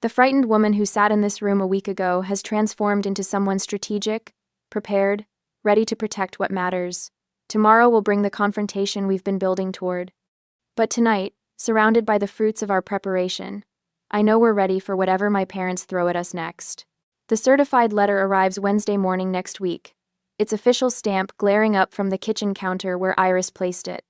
The frightened woman who sat in this room a week ago has transformed into someone strategic, prepared, ready to protect what matters. Tomorrow will bring the confrontation we've been building toward. But tonight, surrounded by the fruits of our preparation. I know we're ready for whatever my parents throw at us next. The certified letter arrives Wednesday morning next week, its official stamp glaring up from the kitchen counter where Iris placed it.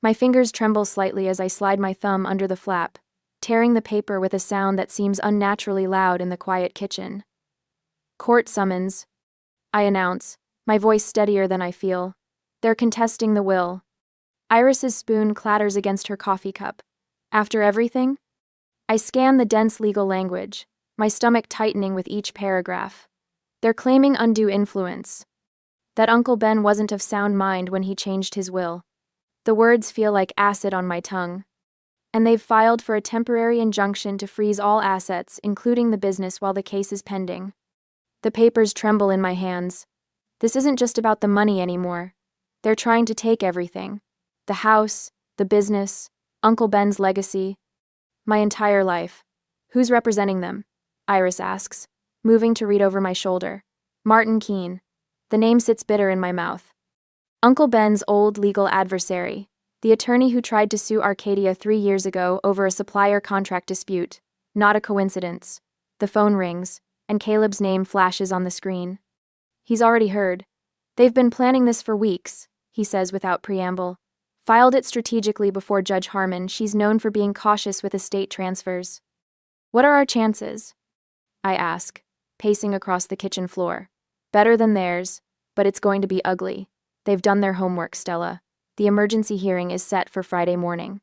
My fingers tremble slightly as I slide my thumb under the flap, tearing the paper with a sound that seems unnaturally loud in the quiet kitchen. Court summons, I announce, my voice steadier than I feel. They're contesting the will. Iris's spoon clatters against her coffee cup. After everything? I scan the dense legal language, my stomach tightening with each paragraph. They're claiming undue influence. That Uncle Ben wasn't of sound mind when he changed his will. The words feel like acid on my tongue. And they've filed for a temporary injunction to freeze all assets, including the business, while the case is pending. The papers tremble in my hands. This isn't just about the money anymore. They're trying to take everything. The house, the business, Uncle Ben's legacy, my entire life. Who's representing them? Iris asks, moving to read over my shoulder. Martin Keene. The name sits bitter in my mouth. Uncle Ben's old legal adversary, the attorney who tried to sue Arcadia 3 years ago over a supplier contract dispute. Not a coincidence. The phone rings, and Caleb's name flashes on the screen. He's already heard. They've been planning this for weeks, he says without preamble. Filed it strategically before Judge Harmon. She's known for being cautious with estate transfers. What are our chances? I ask, pacing across the kitchen floor. Better than theirs, but it's going to be ugly. They've done their homework, Stella. The emergency hearing is set for Friday morning.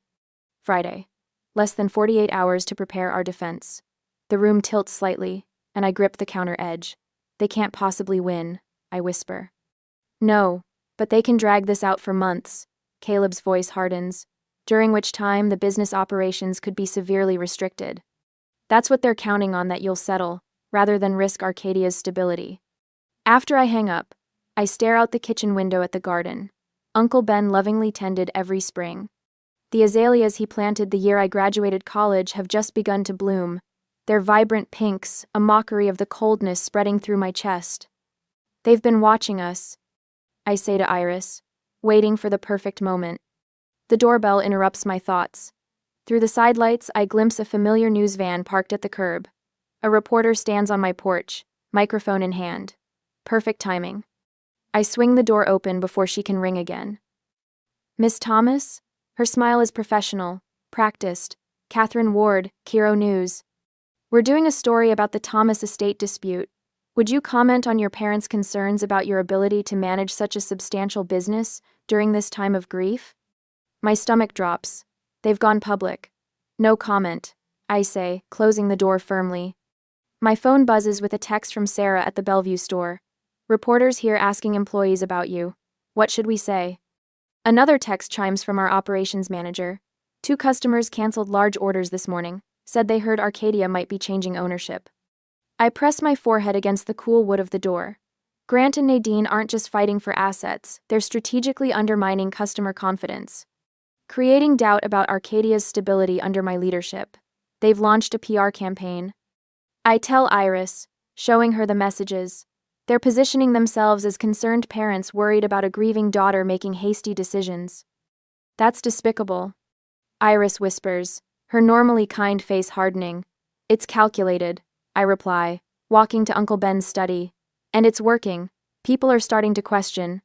Friday. Less than 48 hours to prepare our defense. The room tilts slightly, and I grip the counter edge. They can't possibly win, I whisper. No, but they can drag this out for months. Caleb's voice hardens, during which time the business operations could be severely restricted. That's what they're counting on, that you'll settle, rather than risk Arcadia's stability. After I hang up, I stare out the kitchen window at the garden. Uncle Ben lovingly tended every spring. The azaleas he planted the year I graduated college have just begun to bloom, their vibrant pinks a mockery of the coldness spreading through my chest. They've been watching us, I say to Iris, waiting for the perfect moment. The doorbell interrupts my thoughts. Through the sidelights, I glimpse a familiar news van parked at the curb. A reporter stands on my porch, microphone in hand. Perfect timing. I swing the door open before she can ring again. Miss Thomas? Her smile is professional, practiced. Catherine Ward, Kiro News. We're doing a story about the Thomas estate dispute. Would you comment on your parents' concerns about your ability to manage such a substantial business during this time of grief? My stomach drops. They've gone public. No comment, I say, closing the door firmly. My phone buzzes with a text from Sarah at the Bellevue store. Reporters here asking employees about you. What should we say? Another text chimes from our operations manager. 2 customers canceled large orders this morning, said they heard Arcadia might be changing ownership. I press my forehead against the cool wood of the door. Grant and Nadine aren't just fighting for assets, they're strategically undermining customer confidence, creating doubt about Arcadia's stability under my leadership. They've launched a PR campaign. I tell Iris, showing her the messages. They're positioning themselves as concerned parents worried about a grieving daughter making hasty decisions. That's despicable, Iris whispers, her normally kind face hardening. It's calculated, I reply, walking to Uncle Ben's study. And it's working. People are starting to question.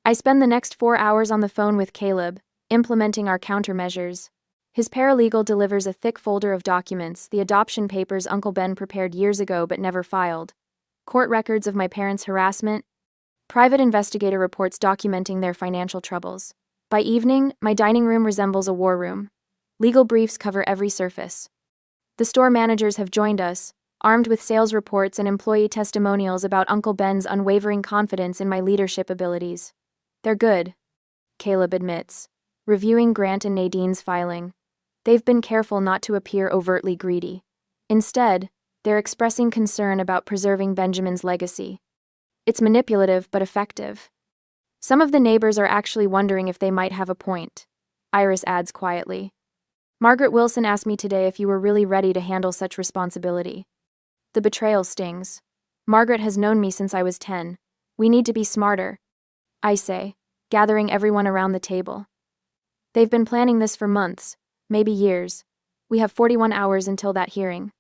I spend the next 4 hours on the phone with Caleb, implementing our countermeasures. His paralegal delivers a thick folder of documents, the adoption papers Uncle Ben prepared years ago but never filed, court records of my parents' harassment, private investigator reports documenting their financial troubles. By evening, my dining room resembles a war room. Legal briefs cover every surface. The store managers have joined us, armed with sales reports and employee testimonials about Uncle Ben's unwavering confidence in my leadership abilities. They're good, Caleb admits, reviewing Grant and Nadine's filing. They've been careful not to appear overtly greedy. Instead, they're expressing concern about preserving Benjamin's legacy. It's manipulative but effective. Some of the neighbors are actually wondering if they might have a point, Iris adds quietly. Margaret Wilson asked me today if you were really ready to handle such responsibility. The betrayal stings. Margaret has known me since I was 10. We need to be smarter, I say, gathering everyone around the table. They've been planning this for months. maybe years. We have 41 hours until that hearing.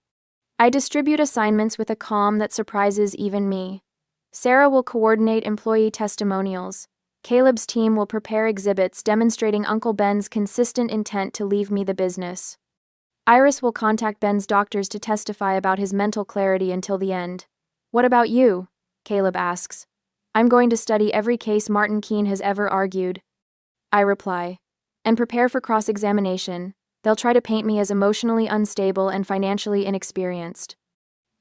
I distribute assignments with a calm that surprises even me. Sarah will coordinate employee testimonials. Caleb's team will prepare exhibits demonstrating Uncle Ben's consistent intent to leave me the business. Iris will contact Ben's doctors to testify about his mental clarity until the end. What about you? Caleb asks. I'm going to study every case Martin Keene has ever argued. I reply. And prepare for cross-examination. They'll try to paint me as emotionally unstable and financially inexperienced.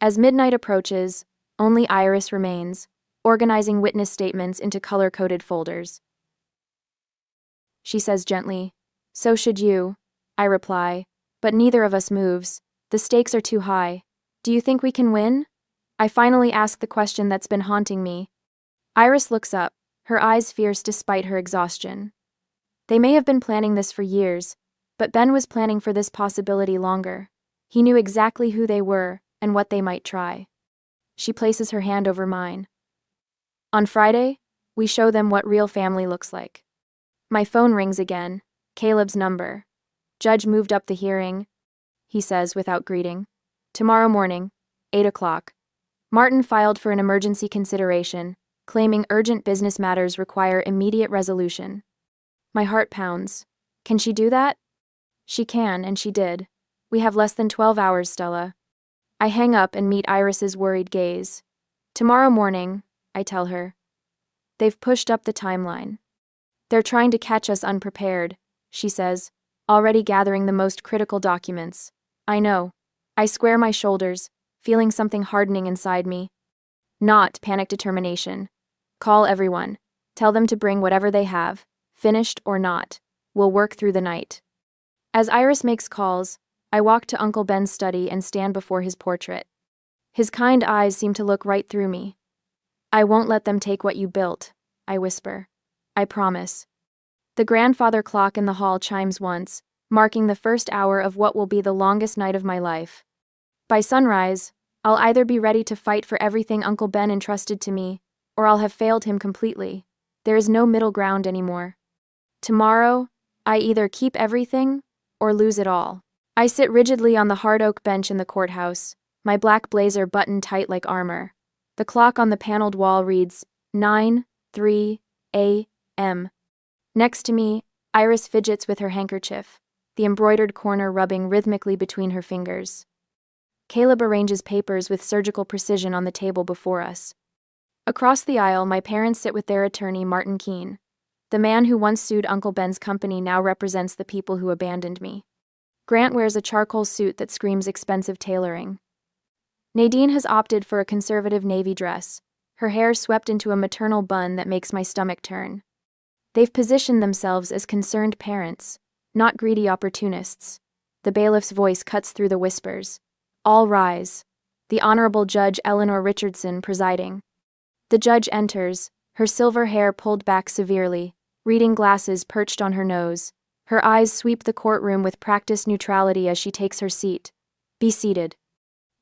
As midnight approaches, only Iris remains, organizing witness statements into color-coded folders. She says gently, "So should you," I reply, but neither of us moves. The stakes are too high. Do you think we can win? I finally ask the question that's been haunting me. Iris looks up, her eyes fierce despite her exhaustion. They may have been planning this for years, but Ben was planning for this possibility longer. He knew exactly who they were and what they might try. She places her hand over mine. On Friday, we show them what real family looks like. My phone rings again, Caleb's number. Judge moved up the hearing, he says without greeting. Tomorrow morning, 8 o'clock. Martin filed for an emergency consideration, claiming urgent business matters require immediate resolution. My heart pounds. Can she do that? She can, and she did. We have less than 12 hours, Stella. I hang up and meet Iris's worried gaze. Tomorrow morning, I tell her. They've pushed up the timeline. They're trying to catch us unprepared, she says, already gathering the most critical documents. I know. I square my shoulders, feeling something hardening inside me. Not panic determination. Call everyone. Tell them to bring whatever they have, finished or not. We'll work through the night. As Iris makes calls, I walk to Uncle Ben's study and stand before his portrait. His kind eyes seem to look right through me. I won't let them take what you built, I whisper. I promise. The grandfather clock in the hall chimes once, marking the first hour of what will be the longest night of my life. By sunrise, I'll either be ready to fight for everything Uncle Ben entrusted to me, or I'll have failed him completely. There is no middle ground anymore. Tomorrow, I either keep everything or lose it all. I sit rigidly on the hard oak bench in the courthouse, my black blazer buttoned tight like armor. The clock on the paneled wall reads 9:03 a.m. Next to me, Iris fidgets with her handkerchief, the embroidered corner rubbing rhythmically between her fingers. Caleb arranges papers with surgical precision on the table before us. Across the aisle, my parents sit with their attorney, Martin Keene. The man who once sued Uncle Ben's company now represents the people who abandoned me. Grant wears a charcoal suit that screams expensive tailoring. Nadine has opted for a conservative navy dress, her hair swept into a maternal bun that makes my stomach turn. They've positioned themselves as concerned parents, not greedy opportunists. The bailiff's voice cuts through the whispers. All rise. The Honorable Judge Eleanor Richardson presiding. The judge enters, her silver hair pulled back severely, reading glasses perched on her nose. Her eyes sweep the courtroom with practiced neutrality as she takes her seat. Be seated.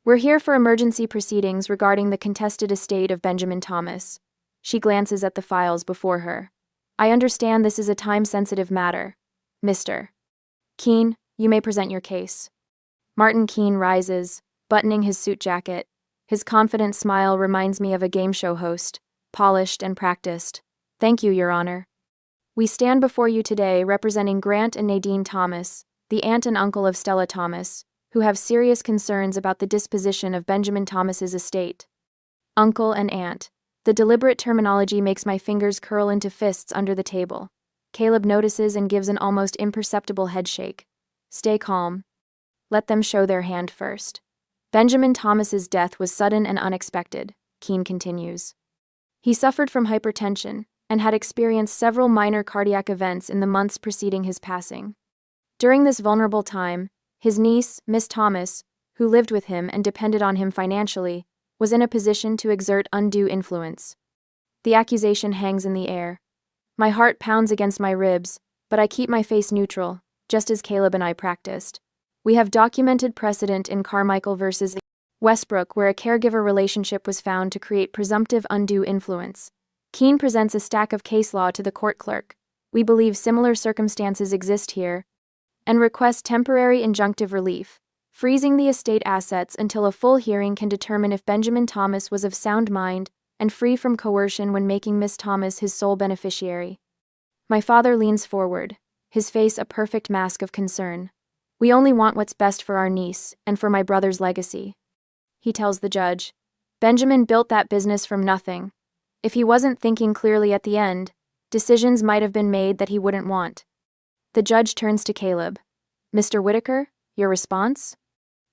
We're here for emergency proceedings regarding the contested estate of Benjamin Thomas. She glances at the files before her. I understand this is a time-sensitive matter. Mr. Keene, you may present your case. Martin Keene rises, buttoning his suit jacket. His confident smile reminds me of a game show host, polished and practiced. Thank you, Your Honor. We stand before you today representing Grant and Nadine Thomas, the aunt and uncle of Stella Thomas, who have serious concerns about the disposition of Benjamin Thomas's estate. Uncle and aunt. The deliberate terminology makes my fingers curl into fists under the table. Caleb notices and gives an almost imperceptible headshake. Stay calm. Let them show their hand first. Benjamin Thomas's death was sudden and unexpected, Keene continues. He suffered from hypertension and had experienced several minor cardiac events in the months preceding his passing. During this vulnerable time, his niece, Miss Thomas, who lived with him and depended on him financially, was in a position to exert undue influence. The accusation hangs in the air. My heart pounds against my ribs, but I keep my face neutral, just as Caleb and I practiced. We have documented precedent in Carmichael versus Westbrook where a caregiver relationship was found to create presumptive undue influence. Keene presents a stack of case law to the court clerk. We believe similar circumstances exist here. and request temporary injunctive relief, freezing the estate assets until a full hearing can determine if Benjamin Thomas was of sound mind and free from coercion when making Miss Thomas his sole beneficiary. My father leans forward, his face a perfect mask of concern. We only want what's best for our niece and for my brother's legacy. He tells the judge, Benjamin built that business from nothing. If he wasn't thinking clearly at the end, decisions might have been made that he wouldn't want. The judge turns to Caleb. Mr. Whitaker, your response?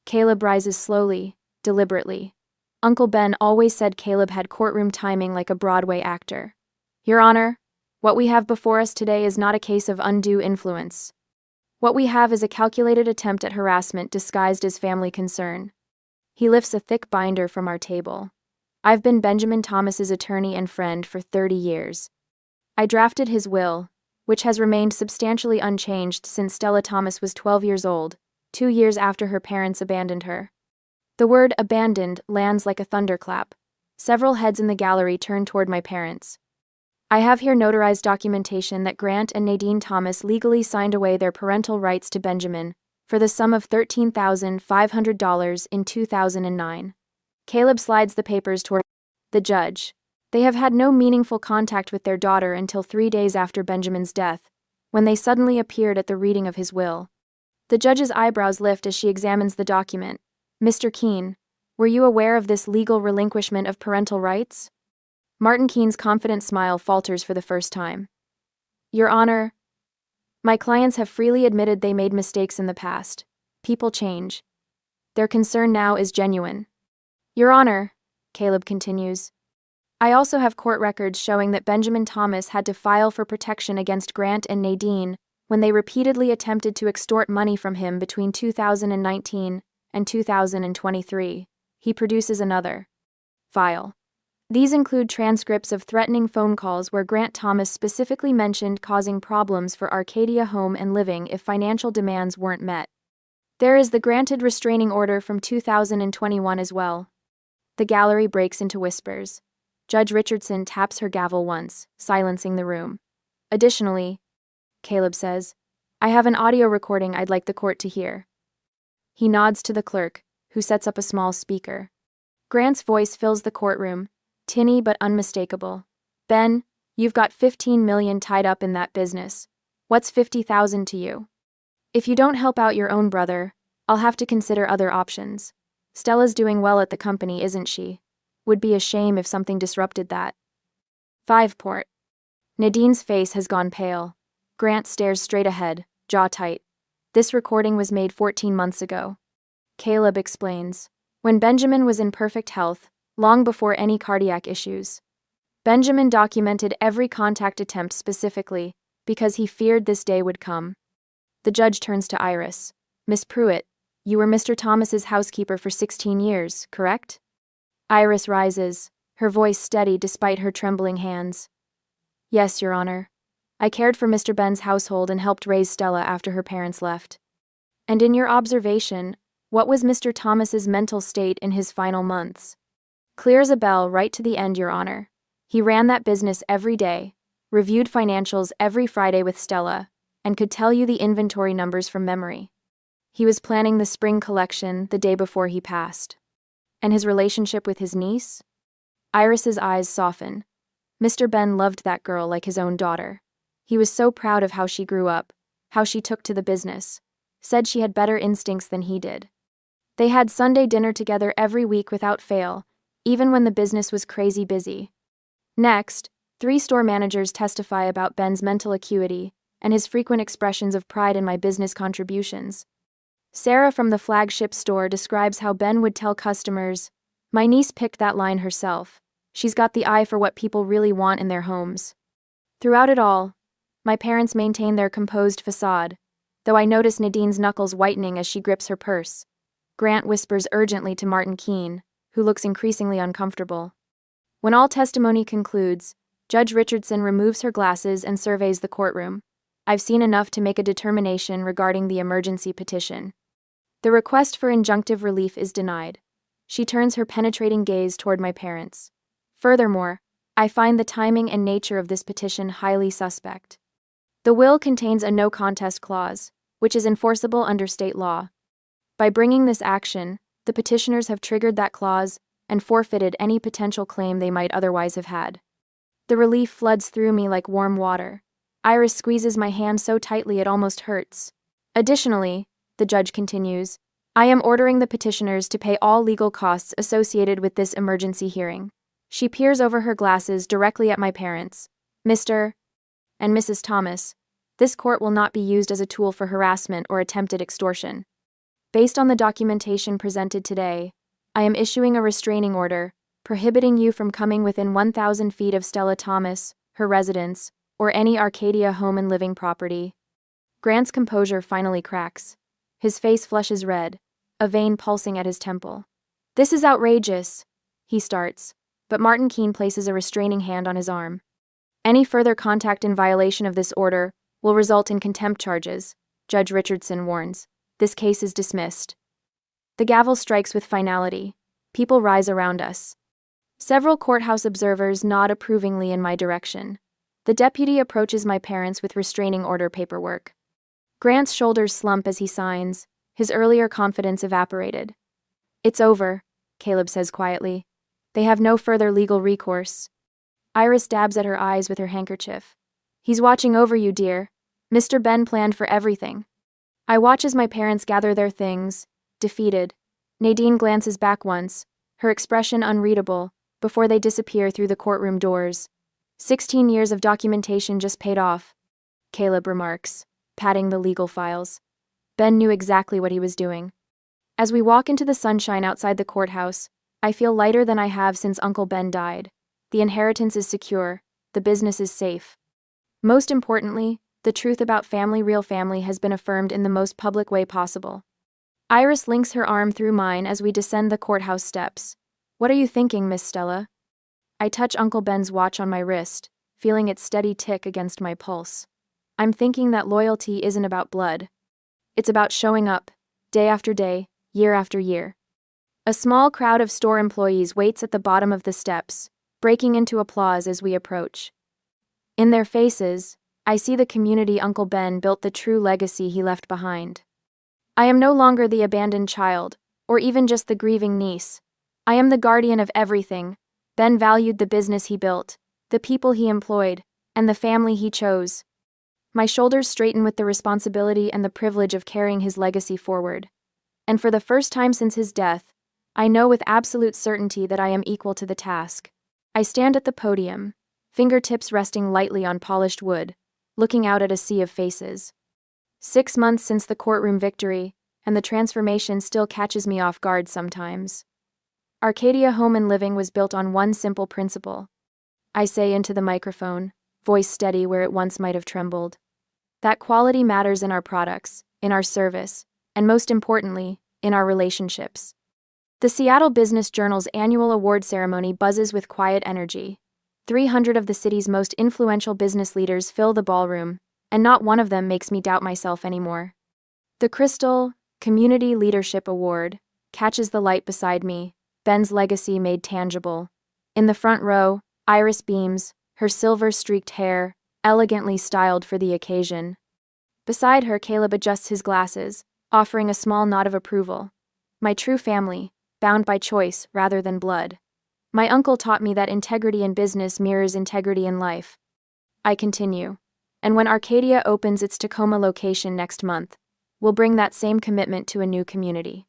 Caleb rises slowly, deliberately. Uncle Ben always said Caleb had courtroom timing like a Broadway actor. Your Honor, what we have before us today is not a case of undue influence. What we have is a calculated attempt at harassment disguised as family concern. He lifts a thick binder from our table. I've been Benjamin Thomas's attorney and friend for 30 years. I drafted his will, which has remained substantially unchanged since Stella Thomas was 12 years old, 2 years after her parents abandoned her. The word abandoned lands like a thunderclap. Several heads in the gallery turn toward my parents. I have here notarized documentation that Grant and Nadine Thomas legally signed away their parental rights to Benjamin for the sum of $13,500 in 2009. Caleb slides the papers toward the judge. They have had no meaningful contact with their daughter until 3 days after Benjamin's death, when they suddenly appeared at the reading of his will. The judge's eyebrows lift as she examines the document. Mr. Keene, were you aware of this legal relinquishment of parental rights? Martin Keene's confident smile falters for the first time. Your Honor, my clients have freely admitted they made mistakes in the past. People change. Their concern now is genuine. Your Honor, Caleb continues, I also have court records showing that Benjamin Thomas had to file for protection against Grant and Nadine when they repeatedly attempted to extort money from him between 2019 and 2023. He produces another file. These include transcripts of threatening phone calls where Grant Thomas specifically mentioned causing problems for Arcadia Home and Living if financial demands weren't met. There is the granted restraining order from 2021 as well. The gallery breaks into whispers. Judge Richardson taps her gavel once, silencing the room. Additionally, Caleb says, I have an audio recording I'd like the court to hear. He nods to the clerk, who sets up a small speaker. Grant's voice fills the courtroom, tinny but unmistakable. Ben, you've got $15 million tied up in that business. What's $50,000 to you? If you don't help out your own brother, I'll have to consider other options. Stella's doing well at the company, isn't she? Would be a shame if something disrupted that. 5 Port. Nadine's face has gone pale. Grant stares straight ahead, jaw tight. This recording was made 14 months ago. Caleb explains. When Benjamin was in perfect health, long before any cardiac issues. Benjamin documented every contact attempt specifically, because he feared this day would come. The judge turns to Iris. Miss Pruitt, you were Mr. Thomas's housekeeper for 16 years, correct? Iris rises, her voice steady despite her trembling hands. Yes, Your Honor. I cared for Mr. Ben's household and helped raise Stella after her parents left. And in your observation, what was Mr. Thomas's mental state in his final months? Clear as a bell right to the end, Your Honor. He ran that business every day, reviewed financials every Friday with Stella, and could tell you the inventory numbers from memory. He was planning the spring collection the day before he passed. And his relationship with his niece? Iris's eyes soften. Mr. Ben loved that girl like his own daughter. He was so proud of how she grew up, how she took to the business, said she had better instincts than he did. They had Sunday dinner together every week without fail, even when the business was crazy busy. Next, 3 store managers testify about Ben's mental acuity and his frequent expressions of pride in my business contributions. Sarah from the flagship store describes how Ben would tell customers, my niece picked that line herself. She's got the eye for what people really want in their homes. Throughout it all, my parents maintain their composed facade, though I notice Nadine's knuckles whitening as she grips her purse. Grant whispers urgently to Martin Keene, who looks increasingly uncomfortable. When all testimony concludes, Judge Richardson removes her glasses and surveys the courtroom. I've seen enough to make a determination regarding the emergency petition. The request for injunctive relief is denied. She turns her penetrating gaze toward my parents. Furthermore, I find the timing and nature of this petition highly suspect. The will contains a no contest clause, which is enforceable under state law. By bringing this action, the petitioners have triggered that clause and forfeited any potential claim they might otherwise have had. The relief floods through me like warm water. Iris squeezes my hand so tightly it almost hurts. Additionally, the judge continues, I am ordering the petitioners to pay all legal costs associated with this emergency hearing. She peers over her glasses directly at my parents. Mr. and Mrs. Thomas, this court will not be used as a tool for harassment or attempted extortion. Based on the documentation presented today, I am issuing a restraining order, prohibiting you from coming within 1,000 feet of Stella Thomas, her residence, or any Arcadia home and living property. Grant's composure finally cracks. His face flushes red, a vein pulsing at his temple. This is outrageous, he starts, but Martin Keene places a restraining hand on his arm. Any further contact in violation of this order will result in contempt charges, Judge Richardson warns. This case is dismissed. The gavel strikes with finality. People rise around us. Several courthouse observers nod approvingly in my direction. The deputy approaches my parents with restraining order paperwork. Grant's shoulders slump as he signs, his earlier confidence evaporated. It's over, Caleb says quietly. They have no further legal recourse. Iris dabs at her eyes with her handkerchief. He's watching over you, dear. Mr. Ben planned for everything. I watch as my parents gather their things, defeated. Nadine glances back once, her expression unreadable, before they disappear through the courtroom doors. 16 years of documentation just paid off, Caleb remarks, patting the legal files. Ben knew exactly what he was doing. As we walk into the sunshine outside the courthouse, I feel lighter than I have since Uncle Ben died. The inheritance is secure, the business is safe. Most importantly, the truth about real family has been affirmed in the most public way possible. Iris links her arm through mine as we descend the courthouse steps. What are you thinking, Miss Stella? I touch Uncle Ben's watch on my wrist, feeling its steady tick against my pulse. I'm thinking that loyalty isn't about blood. It's about showing up, day after day, year after year. A small crowd of store employees waits at the bottom of the steps, breaking into applause as we approach. In their faces, I see the community Uncle Ben built, the true legacy he left behind. I am no longer the abandoned child, or even just the grieving niece. I am the guardian of everything. Ben valued the business he built, the people he employed, and the family he chose. My shoulders straighten with the responsibility and the privilege of carrying his legacy forward. And for the first time since his death, I know with absolute certainty that I am equal to the task. I stand at the podium, fingertips resting lightly on polished wood, looking out at a sea of faces. 6 months since the courtroom victory, and the transformation still catches me off guard sometimes. Arcadia Home and Living was built on one simple principle. I say into the microphone, voice steady where it once might have trembled. That quality matters in our products, in our service, and most importantly, in our relationships. The Seattle Business Journal's annual award ceremony buzzes with quiet energy. 300 of the city's most influential business leaders fill the ballroom, and not one of them makes me doubt myself anymore. The Crystal Community Leadership Award catches the light beside me, Ben's legacy made tangible. In the front row, Iris beams, her silver-streaked hair, elegantly styled for the occasion. Beside her, Caleb adjusts his glasses, offering a small nod of approval. My true family, bound by choice rather than blood. My uncle taught me that integrity in business mirrors integrity in life. I continue. And when Arcadia opens its Tacoma location next month, we'll bring that same commitment to a new community.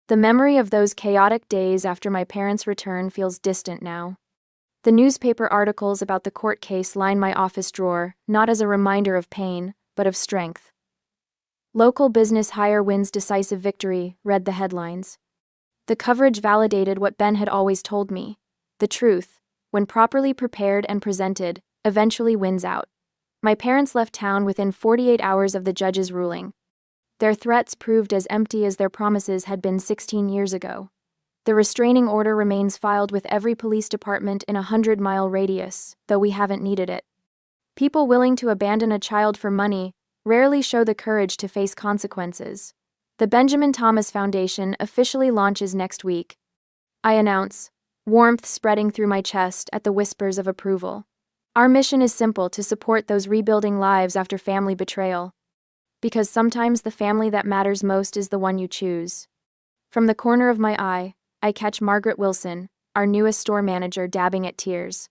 The memory of those chaotic days after my parents' return feels distant now. The newspaper articles about the court case line my office drawer, not as a reminder of pain, but of strength. Local business hire wins decisive victory, read the headlines. The coverage validated what Ben had always told me. The truth, when properly prepared and presented, eventually wins out. My parents left town within 48 hours of the judge's ruling. Their threats proved as empty as their promises had been 16 years ago. The restraining order remains filed with every police department in a 100-mile radius, though we haven't needed it. People willing to abandon a child for money rarely show the courage to face consequences. The Benjamin Thomas Foundation officially launches next week. I announce, warmth spreading through my chest at the whispers of approval. Our mission is simple: to support those rebuilding lives after family betrayal. Because sometimes the family that matters most is the one you choose. From the corner of my eye, I catch Margaret Wilson, our newest store manager, dabbing at tears.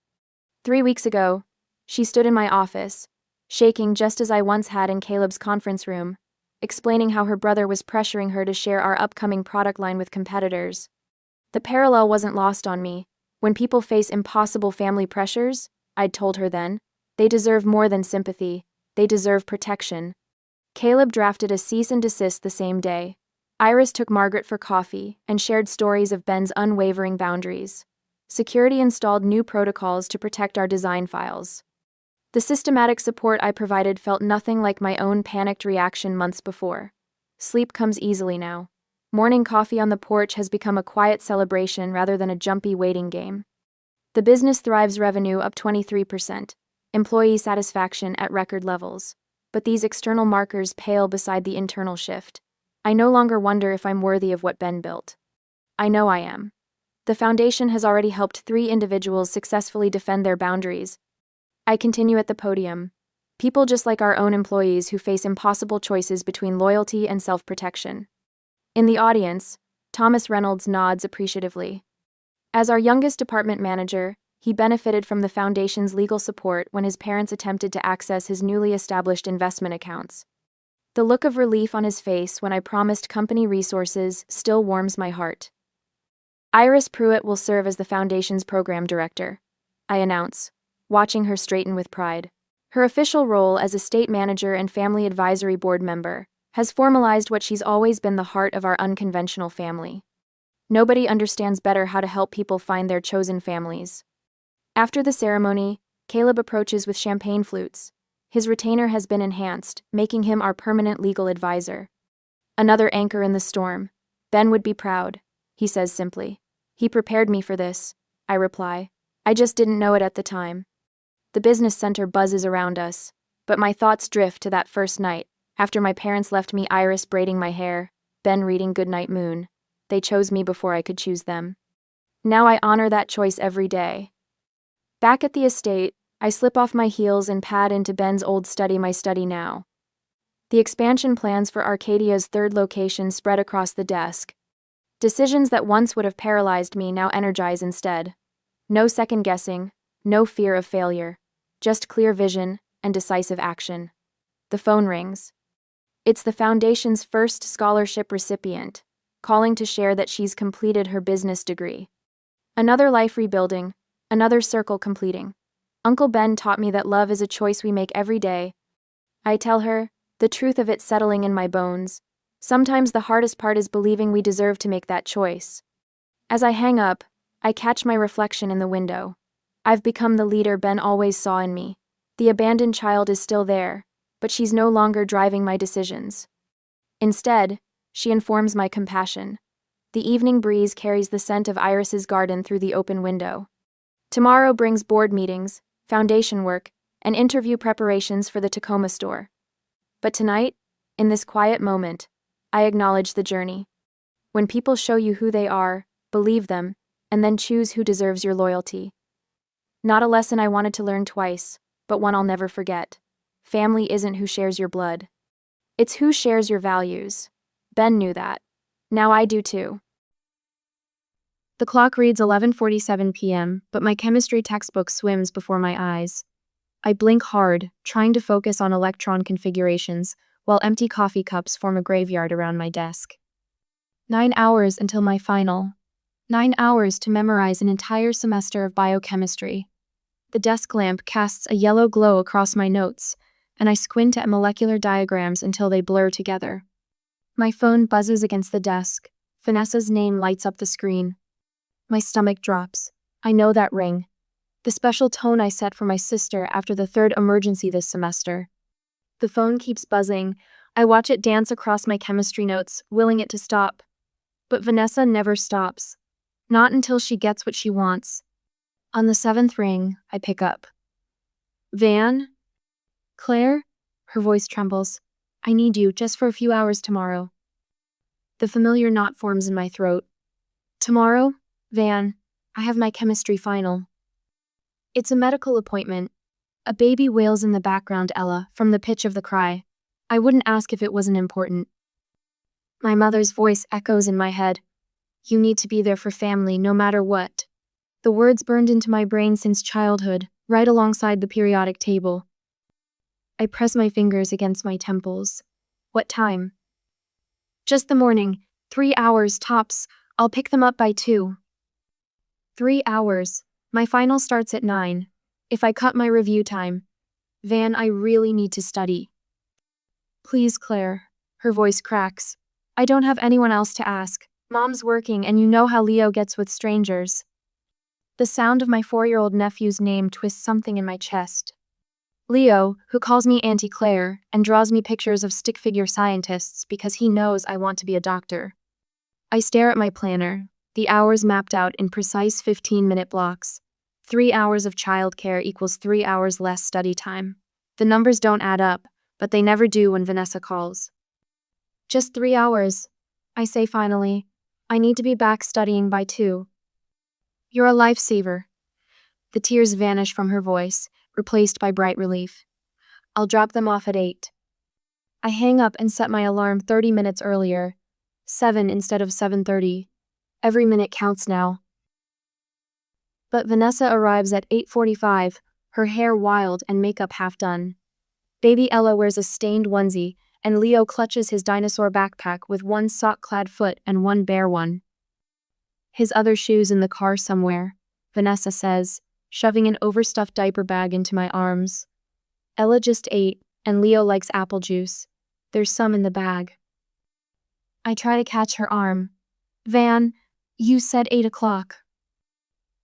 3 weeks ago, she stood in my office, shaking just as I once had in Caleb's conference room, explaining how her brother was pressuring her to share our upcoming product line with competitors. The parallel wasn't lost on me. When people face impossible family pressures, I'd told her then, they deserve more than sympathy, they deserve protection. Caleb drafted a cease and desist the same day. Iris took Margaret for coffee and shared stories of Ben's unwavering boundaries. Security installed new protocols to protect our design files. The systematic support I provided felt nothing like my own panicked reaction months before. Sleep comes easily now. Morning coffee on the porch has become a quiet celebration rather than a jumpy waiting game. The business thrives, revenue up 23%, employee satisfaction at record levels. But these external markers pale beside the internal shift. I no longer wonder if I'm worthy of what Ben built. I know I am. The foundation has already helped 3 individuals successfully defend their boundaries. I continue at the podium. People just like our own employees who face impossible choices between loyalty and self-protection. In the audience, Thomas Reynolds nods appreciatively. As our youngest department manager, he benefited from the foundation's legal support when his parents attempted to access his newly established investment accounts. The look of relief on his face when I promised company resources still warms my heart. Iris Pruitt will serve as the foundation's program director, I announce, watching her straighten with pride. Her official role as estate manager and family advisory board member has formalized what she's always been, the heart of our unconventional family. Nobody understands better how to help people find their chosen families. After the ceremony, Caleb approaches with champagne flutes. His retainer has been enhanced, making him our permanent legal advisor. Another anchor in the storm. Ben would be proud, he says simply. He prepared me for this, I reply. I just didn't know it at the time. The business center buzzes around us, but my thoughts drift to that first night, after my parents left me, Iris braiding my hair, Ben reading Goodnight Moon. They chose me before I could choose them. Now I honor that choice every day. Back at the estate, I slip off my heels and pad into Ben's old study, my study now. The expansion plans for Arcadia's 3rd location spread across the desk. Decisions that once would have paralyzed me now energize instead. No second guessing, no fear of failure, just clear vision and decisive action. The phone rings. It's the foundation's first scholarship recipient, calling to share that she's completed her business degree. Another life rebuilding, another circle completing. Uncle Ben taught me that love is a choice we make every day. I tell her, the truth of it settling in my bones. Sometimes the hardest part is believing we deserve to make that choice. As I hang up, I catch my reflection in the window. I've become the leader Ben always saw in me. The abandoned child is still there, but she's no longer driving my decisions. Instead, she informs my compassion. The evening breeze carries the scent of Iris's garden through the open window. Tomorrow brings board meetings, foundation work, and interview preparations for the Tacoma store. But tonight, in this quiet moment, I acknowledge the journey. When people show you who they are, believe them, and then choose who deserves your loyalty. Not a lesson I wanted to learn twice, but one I'll never forget. Family isn't who shares your blood. It's who shares your values. Ben knew that. Now I do too. The clock reads 11:47 p.m., but my chemistry textbook swims before my eyes. I blink hard, trying to focus on electron configurations, while empty coffee cups form a graveyard around my desk. 9 hours until my final. 9 hours to memorize an entire semester of biochemistry. The desk lamp casts a yellow glow across my notes, and I squint at molecular diagrams until they blur together. My phone buzzes against the desk. Vanessa's name lights up the screen. My stomach drops. I know that ring. The special tone I set for my sister after the 3rd emergency this semester. The phone keeps buzzing. I watch it dance across my chemistry notes, willing it to stop. But Vanessa never stops. Not until she gets what she wants. On the 7th ring, I pick up. Van? Claire? Her voice trembles. I need you, just for a few hours tomorrow. The familiar knot forms in my throat. Tomorrow? Van, I have my chemistry final. It's a medical appointment. A baby wails in the background, Ella, from the pitch of the cry. I wouldn't ask if it wasn't important. My mother's voice echoes in my head. You need to be there for family no matter what. The words burned into my brain since childhood, right alongside the periodic table. I press my fingers against my temples. What time? Just the morning. 3 hours tops. I'll pick them up by 2. 3 hours. My final starts at 9. If I cut my review time. Van, I really need to study. Please, Claire. Her voice cracks. I don't have anyone else to ask. Mom's working and you know how Leo gets with strangers. The sound of my 4-year-old nephew's name twists something in my chest. Leo, who calls me Auntie Claire and draws me pictures of stick figure scientists because he knows I want to be a doctor. I stare at my planner, the hours mapped out in precise 15-minute blocks. 3 hours of childcare equals 3 hours less study time. The numbers don't add up, but they never do when Vanessa calls. Just 3 hours, I say finally. I need to be back studying by 2. You're a lifesaver. The tears vanish from her voice, replaced by bright relief. I'll drop them off at 8. I hang up and set my alarm 30 minutes earlier. 7 instead of 7:30. Every minute counts now. But Vanessa arrives at 8:45, her hair wild and makeup half done. Baby Ella wears a stained onesie, and Leo clutches his dinosaur backpack with one sock-clad foot and one bare one. His other shoes in the car somewhere, Vanessa says, shoving an overstuffed diaper bag into my arms. Ella just ate, and Leo likes apple juice. There's some in the bag. I try to catch her arm. Van, you said 8 o'clock.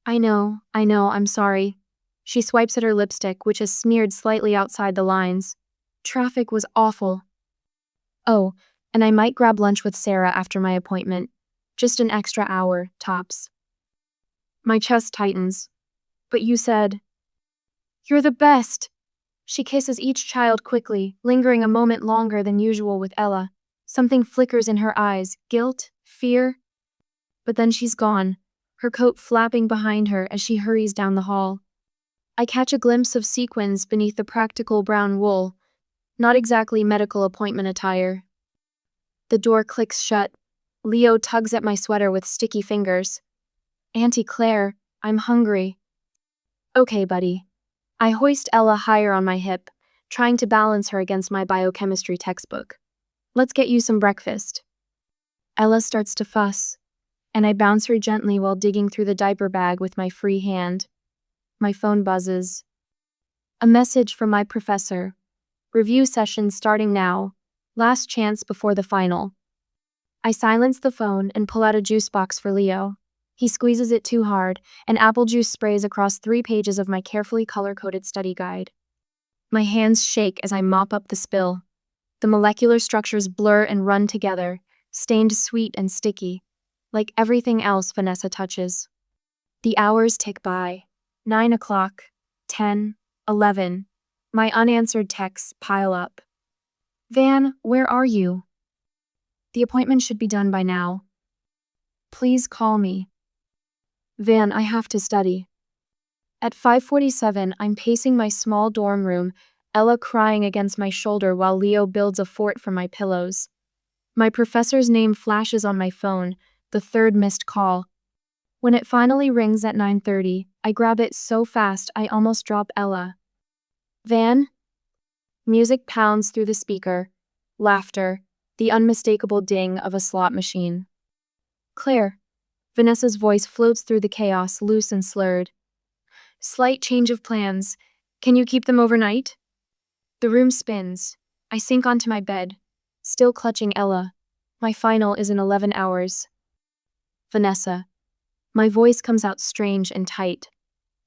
I know, I'm sorry. She swipes at her lipstick, which is smeared slightly outside the lines. Traffic was awful. Oh, and I might grab lunch with Sarah after my appointment. Just an extra hour, tops. My chest tightens. But you said... You're the best! She kisses each child quickly, lingering a moment longer than usual with Ella. Something flickers in her eyes, guilt, fear. But then she's gone, her coat flapping behind her as she hurries down the hall. I catch a glimpse of sequins beneath the practical brown wool. Not exactly medical appointment attire. The door clicks shut. Leo tugs at my sweater with sticky fingers. Auntie Claire, I'm hungry. Okay, buddy. I hoist Ella higher on my hip, trying to balance her against my biochemistry textbook. Let's get you some breakfast. Ella starts to fuss, and I bounce her gently while digging through the diaper bag with my free hand. My phone buzzes. A message from my professor. Review session starting now. Last chance before the final. I silence the phone and pull out a juice box for Leo. He squeezes it too hard, and apple juice sprays across 3 pages of my carefully color-coded study guide. My hands shake as I mop up the spill. The molecular structures blur and run together, stained sweet and sticky, like everything else Vanessa touches. The hours tick by. 9 o'clock, 10, 11. My unanswered texts pile up. Van, where are you? The appointment should be done by now. Please call me. Van, I have to study. At 5:47, I'm pacing my small dorm room, Ella crying against my shoulder while Leo builds a fort from my pillows. My professor's name flashes on my phone, the 3rd missed call. When it finally rings at 9:30, I grab it so fast I almost drop Ella. Van? Music pounds through the speaker. Laughter. The unmistakable ding of a slot machine. Claire. Vanessa's voice floats through the chaos, loose and slurred. Slight change of plans. Can you keep them overnight? The room spins. I sink onto my bed, still clutching Ella. My final is in 11 hours. Vanessa. My voice comes out strange and tight.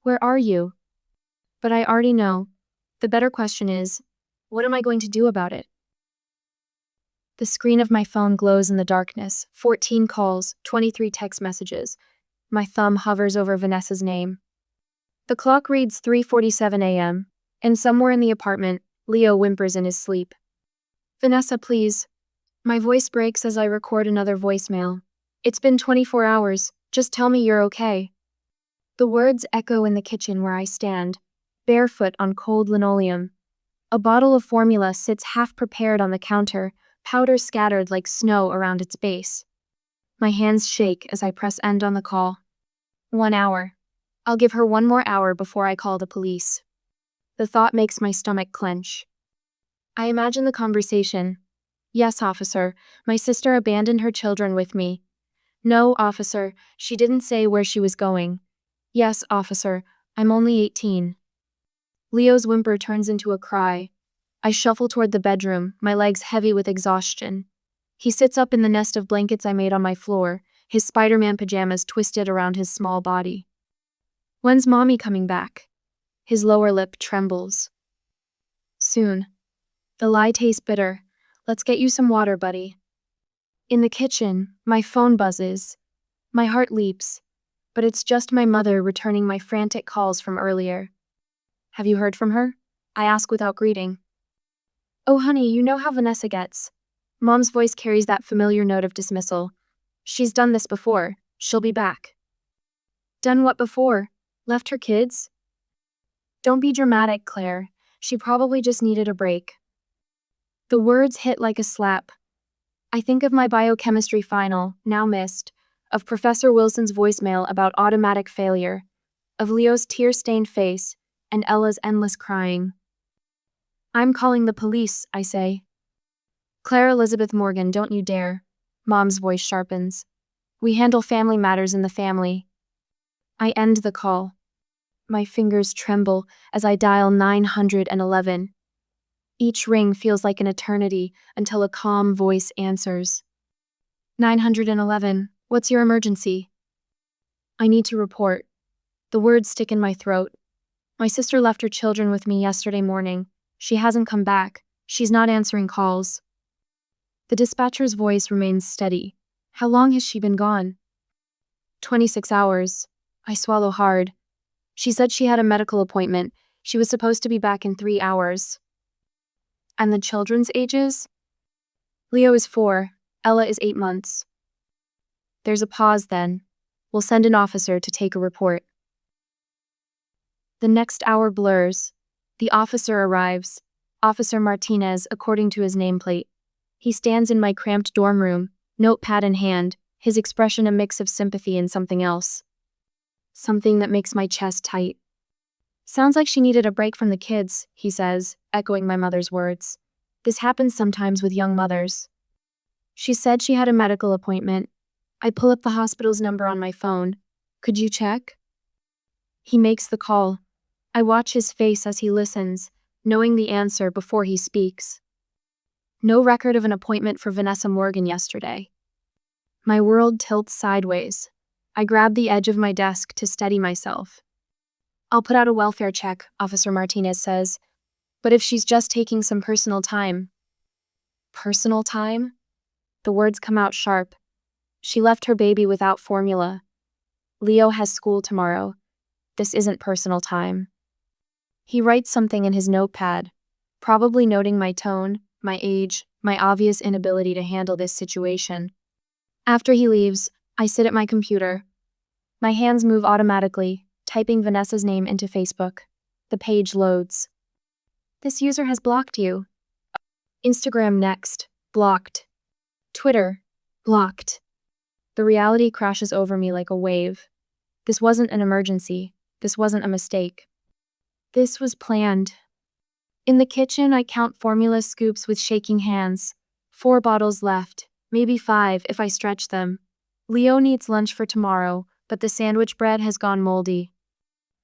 Where are you? But I already know. The better question is, what am I going to do about it? The screen of my phone glows in the darkness. 14 calls, 23 text messages. My thumb hovers over Vanessa's name. The clock reads 3:47 a.m., and somewhere in the apartment, Leo whimpers in his sleep. Vanessa, please. My voice breaks as I record another voicemail. It's been 24 hours. Just tell me you're okay. The words echo in the kitchen where I stand, barefoot on cold linoleum. A bottle of formula sits half-prepared on the counter, powder scattered like snow around its base. My hands shake as I press end on the call. 1 hour. I'll give her 1 more hour before I call the police. The thought makes my stomach clench. I imagine the conversation. Yes, officer, my sister abandoned her children with me. No, officer, she didn't say where she was going. Yes, officer, I'm only 18. Leo's whimper turns into a cry. I shuffle toward the bedroom, my legs heavy with exhaustion. He sits up in the nest of blankets I made on my floor, his Spider-Man pajamas twisted around his small body. When's mommy coming back? His lower lip trembles. Soon. The lie tastes bitter. Let's get you some water, buddy. In the kitchen, my phone buzzes. My heart leaps, but it's just my mother returning my frantic calls from earlier. Have you heard from her? I ask without greeting. Oh, honey, you know how Vanessa gets. Mom's voice carries that familiar note of dismissal. She's done this before. She'll be back. Done what before? Left her kids? Don't be dramatic, Claire. She probably just needed a break. The words hit like a slap. I think of my biochemistry final, now missed, of Professor Wilson's voicemail about automatic failure, of Leo's tear-stained face, and Ella's endless crying. I'm calling the police, I say. Claire Elizabeth Morgan, don't you dare. Mom's voice sharpens. We handle family matters in the family. I end the call. My fingers tremble as I dial 911. Each ring feels like an eternity until a calm voice answers. 911, what's your emergency? I need to report. The words stick in my throat. My sister left her children with me yesterday morning. She hasn't come back. She's not answering calls. The dispatcher's voice remains steady. How long has she been gone? 26 hours. I swallow hard. She said she had a medical appointment. She was supposed to be back in 3 hours. And the children's ages? Leo is 4. Ella is 8 months. There's a pause then. We'll send an officer to take a report. The next hour blurs. The officer arrives. Officer Martinez, according to his nameplate. He stands in my cramped dorm room, notepad in hand, his expression a mix of sympathy and something else. Something that makes my chest tight. Sounds like she needed a break from the kids, he says, echoing my mother's words. This happens sometimes with young mothers. She said she had a medical appointment. I pull up the hospital's number on my phone. Could you check? He makes the call. I watch his face as he listens, knowing the answer before he speaks. No record of an appointment for Vanessa Morgan yesterday. My world tilts sideways. I grab the edge of my desk to steady myself. I'll put out a welfare check, Officer Martinez says. But if she's just taking some personal time. Personal time? The words come out sharp. She left her baby without formula. Leo has school tomorrow. This isn't personal time. He writes something in his notepad, probably noting my tone, my age, my obvious inability to handle this situation. After he leaves, I sit at my computer. My hands move automatically, typing Vanessa's name into Facebook. The page loads. This user has blocked you. Instagram next. Blocked. Twitter. Blocked. The reality crashes over me like a wave. This wasn't an emergency. This wasn't a mistake. This was planned. In the kitchen, I count formula scoops with shaking hands. 4 bottles left, maybe 5 if I stretch them. Leo needs lunch for tomorrow, but the sandwich bread has gone moldy.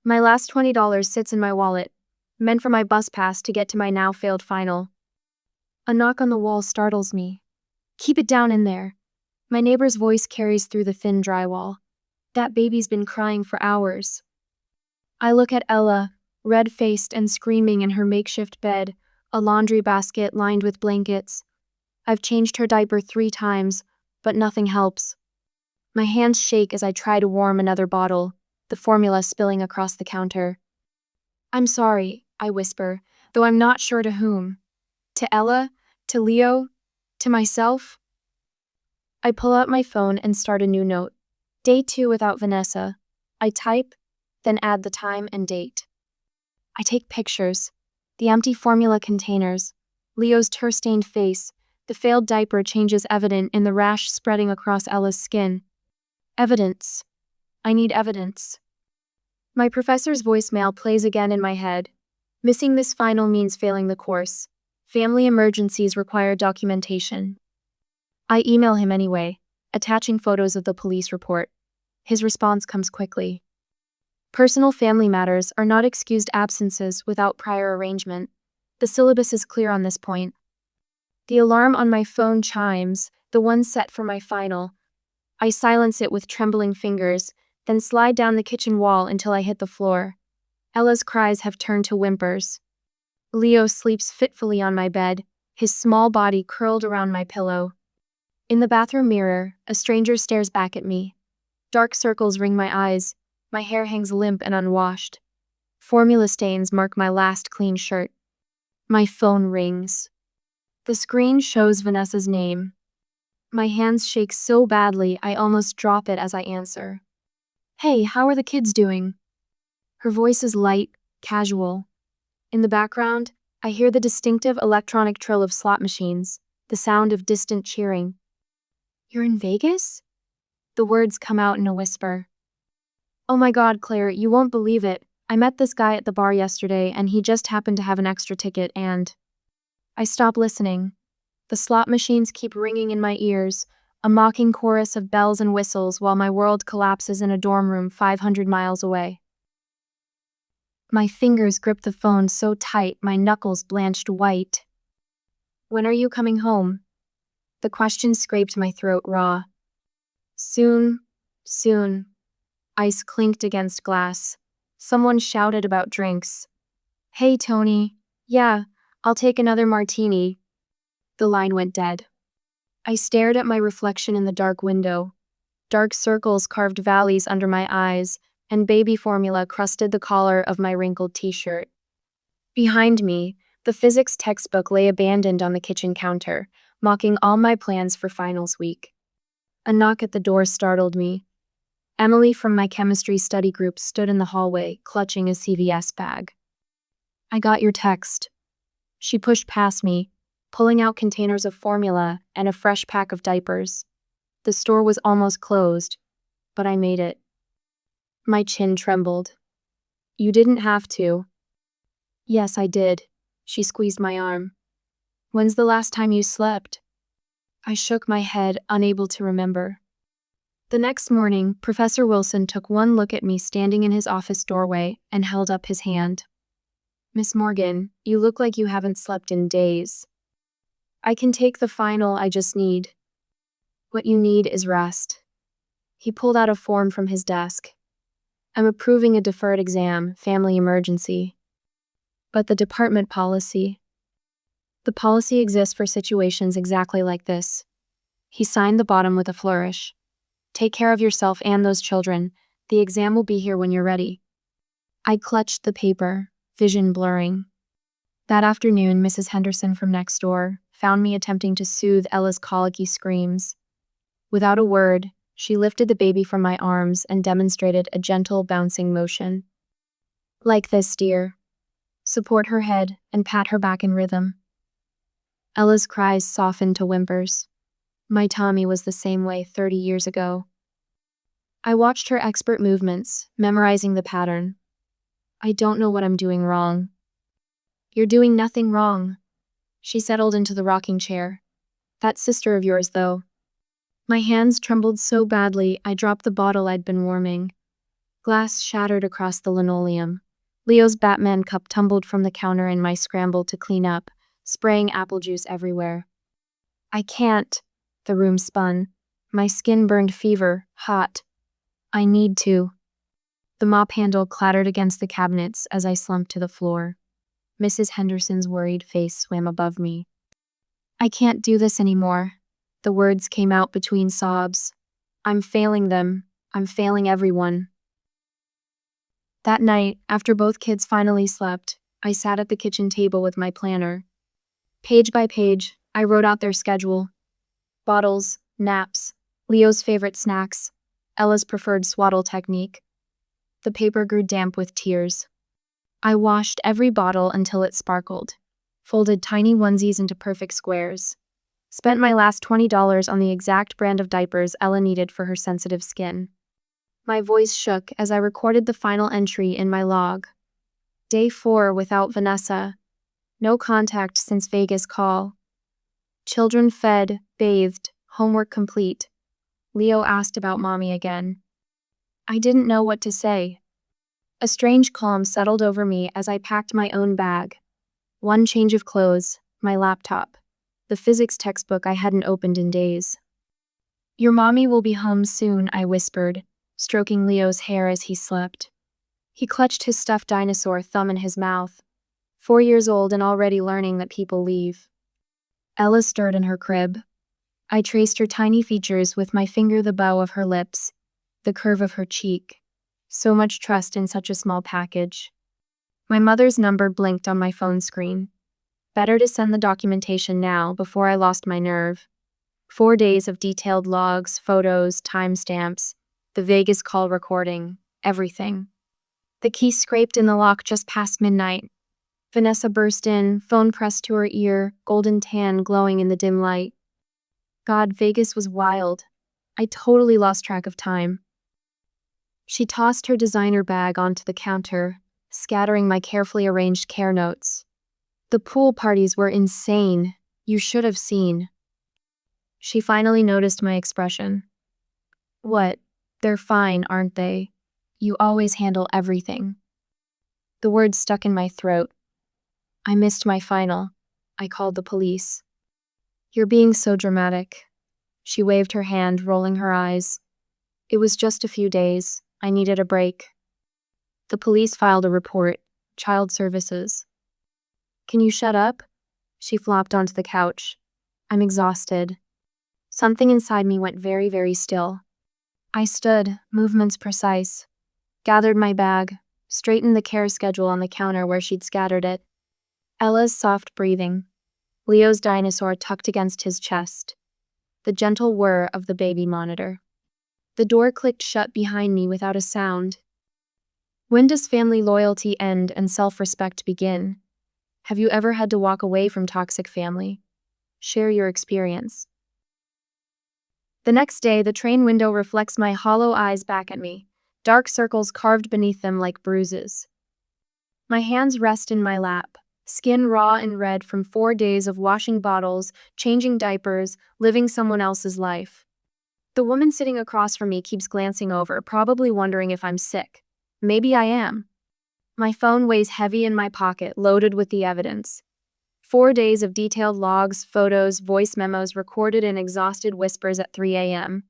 My last $20 sits in my wallet, meant for my bus pass to get to my now-failed final. A knock on the wall startles me. Keep it down in there. My neighbor's voice carries through the thin drywall. That baby's been crying for hours. I look at Ella, red-faced and screaming in her makeshift bed, a laundry basket lined with blankets. I've changed her diaper 3 times, but nothing helps. My hands shake as I try to warm another bottle, the formula spilling across the counter. I'm sorry, I whisper, though I'm not sure to whom. To Ella? To Leo? To myself? I pull out my phone and start a new note. Day 2 without Vanessa. I type, then add the time and date. I take pictures. The empty formula containers, Leo's tear-stained face, the failed diaper changes evident in the rash spreading across Ella's skin. Evidence. I need evidence. My professor's voicemail plays again in my head. Missing this final means failing the course. Family emergencies require documentation. I email him anyway, attaching photos of the police report. His response comes quickly. Personal family matters are not excused absences without prior arrangement. The syllabus is clear on this point. The alarm on my phone chimes, the one set for my final. I silence it with trembling fingers, then slide down the kitchen wall until I hit the floor. Ella's cries have turned to whimpers. Leo sleeps fitfully on my bed, his small body curled around my pillow. In the bathroom mirror, a stranger stares back at me. Dark circles ring my eyes. My hair hangs limp and unwashed. Formula stains mark my last clean shirt. My phone rings. The screen shows Vanessa's name. My hands shake so badly I almost drop it as I answer. Hey, how are the kids doing? Her voice is light, casual. In the background, I hear the distinctive electronic trill of slot machines, the sound of distant cheering. You're in Vegas? The words come out in a whisper. Oh my God, Claire, you won't believe it. I met this guy at the bar yesterday and he just happened to have an extra ticket and… I stop listening. The slot machines keep ringing in my ears, a mocking chorus of bells and whistles while my world collapses in a dorm room 500 miles away. My fingers grip the phone so tight my knuckles blanched white. When are you coming home? The question scraped my throat raw. Soon, soon. Ice clinked against glass. Someone shouted about drinks. Hey, Tony. Yeah, I'll take another martini. The line went dead. I stared at my reflection in the dark window. Dark circles carved valleys under my eyes, and baby formula crusted the collar of my wrinkled t-shirt. Behind me, the physics textbook lay abandoned on the kitchen counter, mocking all my plans for finals week. A knock at the door startled me. Emily from my chemistry study group stood in the hallway, clutching a CVS bag. I got your text. She pushed past me, pulling out containers of formula and a fresh pack of diapers. The store was almost closed, but I made it. My chin trembled. You didn't have to. Yes, I did. She squeezed my arm. When's the last time you slept? I shook my head, unable to remember. The next morning, Professor Wilson took one look at me standing in his office doorway and held up his hand. Miss Morgan, you look like you haven't slept in days. I can take the final, I just need. What you need is rest. He pulled out a form from his desk. I'm approving a deferred exam, family emergency. But the department policy. The policy exists for situations exactly like this. He signed the bottom with a flourish. Take care of yourself and those children. The exam will be here when you're ready. I clutched the paper, vision blurring. That afternoon, Mrs. Henderson from next door found me attempting to soothe Ella's colicky screams. Without a word, she lifted the baby from my arms and demonstrated a gentle bouncing motion. Like this, dear. Support her head and pat her back in rhythm. Ella's cries softened to whimpers. My Tommy was the same way 30 years ago. I watched her expert movements, memorizing the pattern. I don't know what I'm doing wrong. You're doing nothing wrong. She settled into the rocking chair. That sister of yours, though. My hands trembled so badly I dropped the bottle I'd been warming. Glass shattered across the linoleum. Leo's Batman cup tumbled from the counter in my scramble to clean up, spraying apple juice everywhere. I can't. The room spun. My skin burned fever, hot. I need to. The mop handle clattered against the cabinets as I slumped to the floor. Mrs. Henderson's worried face swam above me. I can't do this anymore. The words came out between sobs. I'm failing them. I'm failing everyone. That night, after both kids finally slept, I sat at the kitchen table with my planner. Page by page, I wrote out their schedule. Bottles, naps, Leo's favorite snacks, Ella's preferred swaddle technique. The paper grew damp with tears. I washed every bottle until it sparkled, folded tiny onesies into perfect squares, spent my last $20 on the exact brand of diapers Ella needed for her sensitive skin. My voice shook as I recorded the final entry in my log. Day 4 without Vanessa. No contact since Vegas call. Children fed, bathed, homework complete. Leo asked about mommy again. I didn't know what to say. A strange calm settled over me as I packed my own bag. One change of clothes, my laptop, the physics textbook I hadn't opened in days. Your mommy will be home soon, I whispered, stroking Leo's hair as he slept. He clutched his stuffed dinosaur thumb in his mouth, 4 years old and already learning that people leave. Ella stirred in her crib. I traced her tiny features with my finger, the bow of her lips, the curve of her cheek. So much trust in such a small package. My mother's number blinked on my phone screen. Better to send the documentation now before I lost my nerve. 4 days of detailed logs, photos, timestamps, the Vegas call recording, everything. The key scraped in the lock just past midnight. Vanessa burst in, phone pressed to her ear, golden tan glowing in the dim light. God, Vegas was wild. I totally lost track of time. She tossed her designer bag onto the counter, scattering my carefully arranged care notes. The pool parties were insane. You should have seen. She finally noticed my expression. What? They're fine, aren't they? You always handle everything. The words stuck in my throat. I missed my final. I called the police. You're being so dramatic. She waved her hand, rolling her eyes. It was just a few days. I needed a break. The police filed a report. Child Services. Can you shut up? She flopped onto the couch. I'm exhausted. Something inside me went very, very still. I stood, movements precise, gathered my bag, straightened the care schedule on the counter where she'd scattered it. Ella's soft breathing, Leo's dinosaur tucked against his chest, the gentle whir of the baby monitor. The door clicked shut behind me without a sound. When does family loyalty end and self-respect begin? Have you ever had to walk away from toxic family? Share your experience. The next day, the train window reflects my hollow eyes back at me, dark circles carved beneath them like bruises. My hands rest in my lap, skin raw and red from 4 days of washing bottles, changing diapers, living someone else's life. The woman sitting across from me keeps glancing over, probably wondering if I'm sick. Maybe I am. My phone weighs heavy in my pocket, loaded with the evidence. 4 days of detailed logs, photos, voice memos recorded in exhausted whispers at 3 a.m.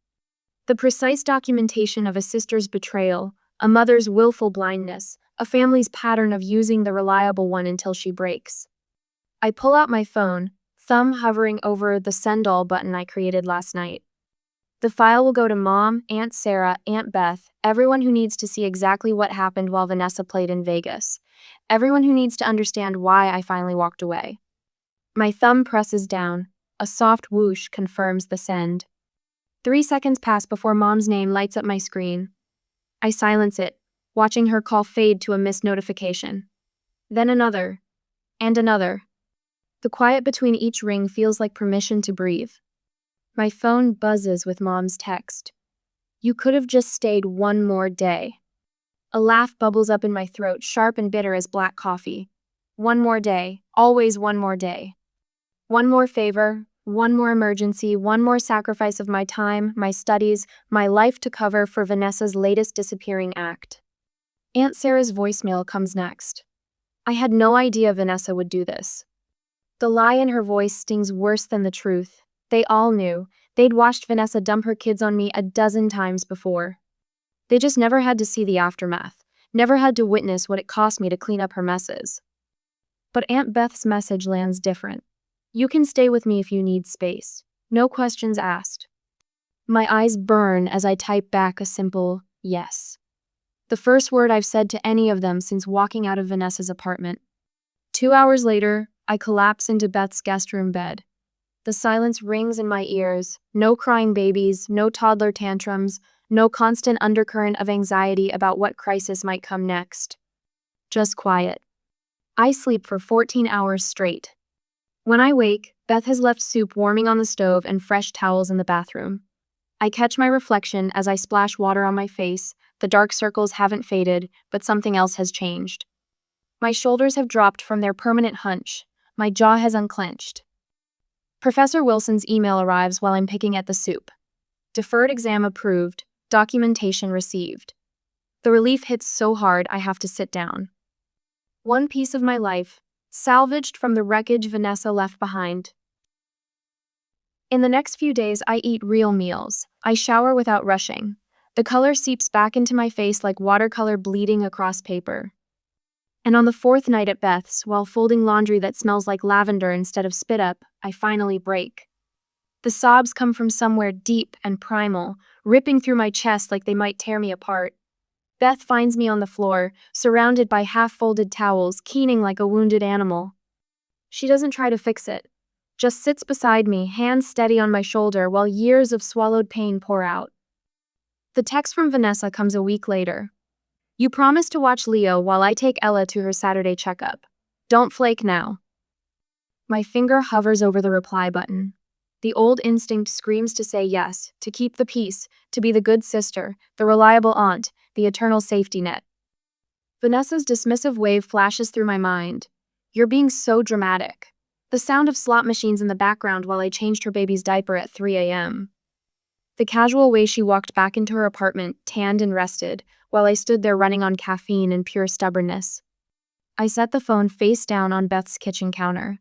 The precise documentation of a sister's betrayal, a mother's willful blindness, a family's pattern of using the reliable one until she breaks. I pull out my phone, thumb hovering over the send all button I created last night. The file will go to Mom, Aunt Sarah, Aunt Beth, everyone who needs to see exactly what happened while Vanessa played in Vegas. Everyone who needs to understand why I finally walked away. My thumb presses down. A soft whoosh confirms the send. 3 seconds pass before Mom's name lights up my screen. I silence it, watching her call fade to a missed notification. Then another. And another. The quiet between each ring feels like permission to breathe. My phone buzzes with Mom's text. You could have just stayed one more day. A laugh bubbles up in my throat, sharp and bitter as black coffee. One more day. Always one more day. One more favor, one more emergency, one more sacrifice of my time, my studies, my life to cover for Vanessa's latest disappearing act. Aunt Sarah's voicemail comes next. I had no idea Vanessa would do this. The lie in her voice stings worse than the truth. They all knew. They'd watched Vanessa dump her kids on me a dozen times before. They just never had to see the aftermath, never had to witness what it cost me to clean up her messes. But Aunt Beth's message lands different. You can stay with me if you need space. No questions asked. My eyes burn as I type back a simple yes. The first word I've said to any of them since walking out of Vanessa's apartment. 2 hours later, I collapse into Beth's guest room bed. The silence rings in my ears. No crying babies, no toddler tantrums, no constant undercurrent of anxiety about what crisis might come next. just quiet. I sleep for 14 hours straight. When I wake, Beth has left soup warming on the stove and fresh towels in the bathroom. I catch my reflection as I splash water on my face. The dark circles haven't faded, but something else has changed. My shoulders have dropped from their permanent hunch. My jaw has unclenched. Professor Wilson's email arrives while I'm picking at the soup. Deferred exam approved, documentation received. The relief hits so hard I have to sit down. One piece of my life, salvaged from the wreckage Vanessa left behind. In the next few days, I eat real meals. I shower without rushing. The color seeps back into my face like watercolor bleeding across paper. And on the fourth night at Beth's, while folding laundry that smells like lavender instead of spit up, I finally break. The sobs come from somewhere deep and primal, ripping through my chest like they might tear me apart. Beth finds me on the floor, surrounded by half-folded towels, keening like a wounded animal. She doesn't try to fix it, just sits beside me, hands steady on my shoulder while years of swallowed pain pour out. The text from Vanessa comes a week later. You promised to watch Leo while I take Ella to her Saturday checkup. Don't flake now. My finger hovers over the reply button. The old instinct screams to say yes, to keep the peace, to be the good sister, the reliable aunt, the eternal safety net. Vanessa's dismissive wave flashes through my mind. You're being so dramatic. The sound of slot machines in the background while I changed her baby's diaper at 3 a.m. The casual way she walked back into her apartment, tanned and rested, while I stood there running on caffeine and pure stubbornness. I set the phone face down on Beth's kitchen counter.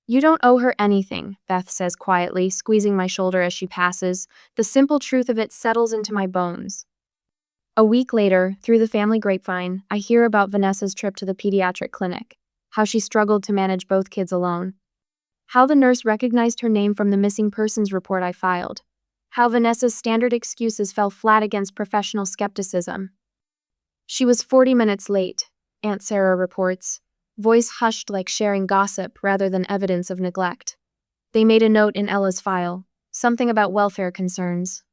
You don't owe her anything, Beth says quietly, squeezing my shoulder as she passes. The simple truth of it settles into my bones. A week later, through the family grapevine, I hear about Vanessa's trip to the pediatric clinic, how she struggled to manage both kids alone, how the nurse recognized her name from the missing persons report I filed, how Vanessa's standard excuses fell flat against professional skepticism. She was 40 minutes late, Aunt Sarah reports, voice hushed like sharing gossip rather than evidence of neglect. They made a note in Ella's file, something about welfare concerns.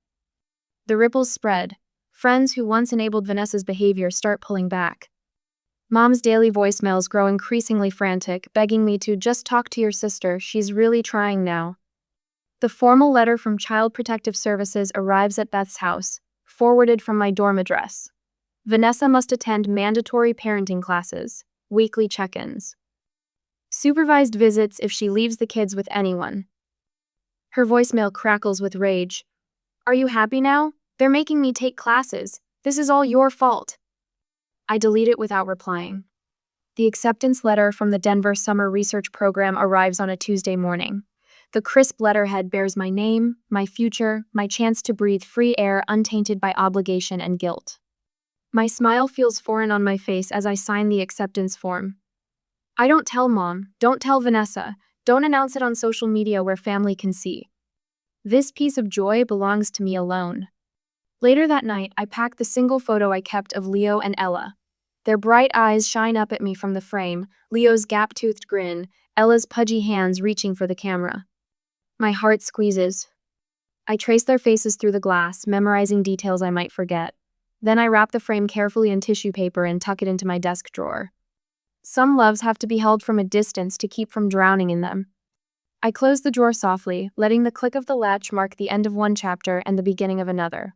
The ripples spread. Friends who once enabled Vanessa's behavior start pulling back. Mom's daily voicemails grow increasingly frantic, begging me to just talk to your sister, she's really trying now. The formal letter from Child Protective Services arrives at Beth's house, forwarded from my dorm address. Vanessa must attend mandatory parenting classes, weekly check-ins. Supervised visits if she leaves the kids with anyone. Her voicemail crackles with rage. Are you happy now? They're making me take classes. This is all your fault. I delete it without replying. The acceptance letter from the Denver Summer Research Program arrives on a Tuesday morning. The crisp letterhead bears my name, my future, my chance to breathe free air untainted by obligation and guilt. My smile feels foreign on my face as I sign the acceptance form. I don't tell Mom, don't tell Vanessa, don't announce it on social media where family can see. This piece of joy belongs to me alone. Later that night, I pack the single photo I kept of Leo and Ella. Their bright eyes shine up at me from the frame, Leo's gap-toothed grin, Ella's pudgy hands reaching for the camera. My heart squeezes. I trace their faces through the glass, memorizing details I might forget. Then I wrap the frame carefully in tissue paper and tuck it into my desk drawer. Some loves have to be held from a distance to keep from drowning in them. I close the drawer softly, letting the click of the latch mark the end of one chapter and the beginning of another.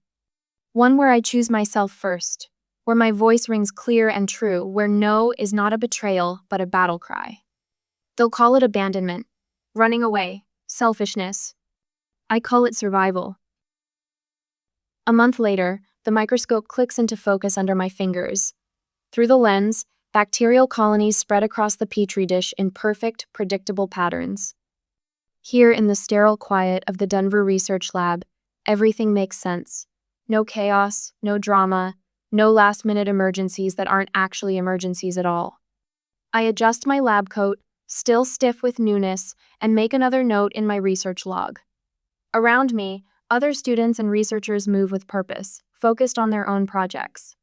One where I choose myself first, where my voice rings clear and true, where no is not a betrayal, but a battle cry. They'll call it abandonment, running away, selfishness. I call it survival. A month later, the microscope clicks into focus under my fingers. Through the lens, bacterial colonies spread across the petri dish in perfect, predictable patterns. Here in the sterile quiet of the Denver Research Lab, everything makes sense. No chaos, no drama, no last-minute emergencies that aren't actually emergencies at all. I adjust my lab coat, still stiff with newness, and make another note in my research log. Around me, other students and researchers move with purpose, focused on their own projects.